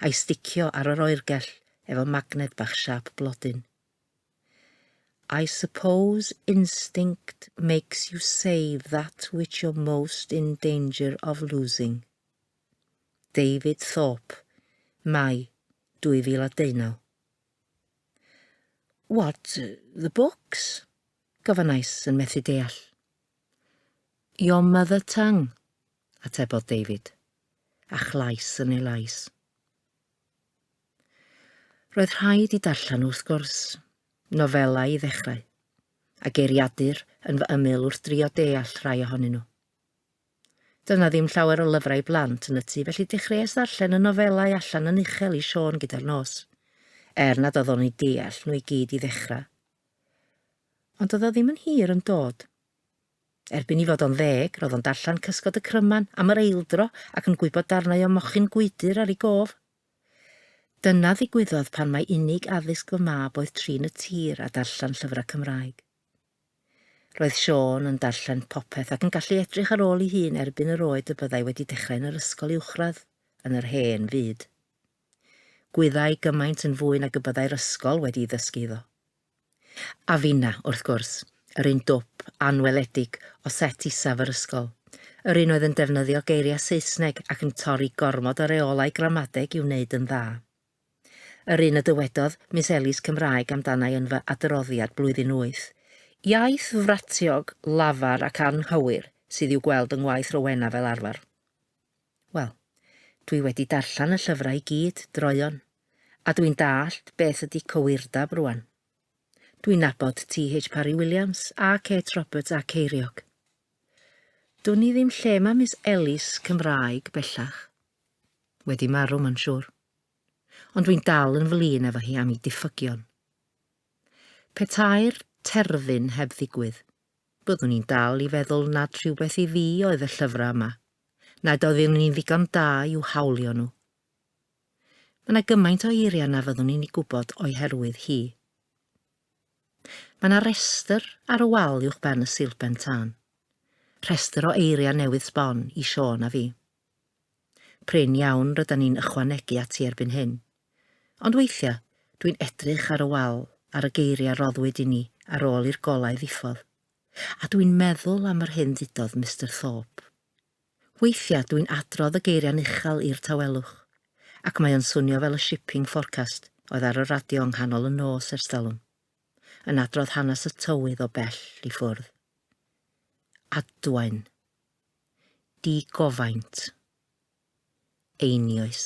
a'i sticio ar yr oergell efo magnet bach siap blodyn. I suppose instinct makes you say that which you're most in danger of losing. David Thorpe, Mai, 2019. What, the books? Gofynnais yn methu deall. Your mother tongue, atebodd David, a chlais yn ei lais. Roedd rhaid i darllen wrth gwrs, nofelau i ddechrau, a geiriadur yn fy ymyl wrth drio deall rhai ohonyn nhw. Dyna ddim llawer o lyfrau blant yn y tŷ, felly dechreuais ddarllen y nofelau allan yn uchel i Siôn gyda'r nos, nad oedd o'n ei deall nhw i gyd i ddechrau. Ond oedd o ddim yn hir yn dod. Erbyn i fod o'n 10, roedd o'n darllen Cysgod y Cryman am yr eildro ac yn gwybod darnau o mochyn gwydr ar ei gof. Dyna ddigwyddodd pan mae unig addysg fy mab oedd trin y tir a darllen llyfrau Cymraeg. Roedd Siôn yn darllen popeth ac yn gallu edrych ar ôl ei hun erbyn yr oed y byddai wedi dechrau yn yr ysgol uwchradd, yn yr hen fyd. Gwyddai gymaint yn fwy nag y byddai'r ysgol wedi ddysgu iddo. A finna, wrth gwrs, yr un dwp anweledig o set isaf yr ysgol, yr un oedd yn defnyddio geiriau Saesneg ac yn torri gormod o reolau gramadeg i'w wneud yn dda. Yr un y dywedodd Miss Elis Cymraeg amdanau yn fy adroddiad blwyddyn 8, iaith fratiog, lafar ac anghywir sydd i'w gweld yng ngwaith Rowena fel arfer. Wel, dwi wedi darllen y llyfrau i gyd, droion, a dwi'n dallt beth ydy cywirdab rwan. Dwi'n nabod T.H. Parry Williams a Kate Roberts a ceiriog. Dwn i ddim lle mae Miss Elis Cymraeg bellach. Wedi marw, ma'n siŵr. Ond dwi'n dal yn flin efo hi am ei diffygion. Petai'r terfyn heb ddigwydd, byddwn i'n dal i feddwl nad rhywbeth i fi oedd y llyfrau yma, nad oedden ni'n ddigon da i'w hawlio nhw. Mae yna gymaint o eiriau na fyddwn ni'n gwybod o'i herwydd hi. Mae yna restr ar y wal uwch ben y silben tân. Restr o eiriau newydd sbon i Siôn a fi. Prin iawn rydyn ni'n ychwanegu ati erbyn hyn. Ond weithiau, dwi'n edrych ar y wal ar y geiriau roddwyd i ni ar ôl i'r golau ddiffodd. A dwi'n meddwl am yr hyn ddudodd Mr Thorpe. Weithiau dwi'n adrodd y geiriau'n uchel i'r tawelwch, ac mae o'n swnio fel y shipping forecast oedd ar y radio yng nghanol y nos ers talwm, yn adrodd hanes y tywydd o bell i ffwrdd. Adwain. Digofaint. Einioes.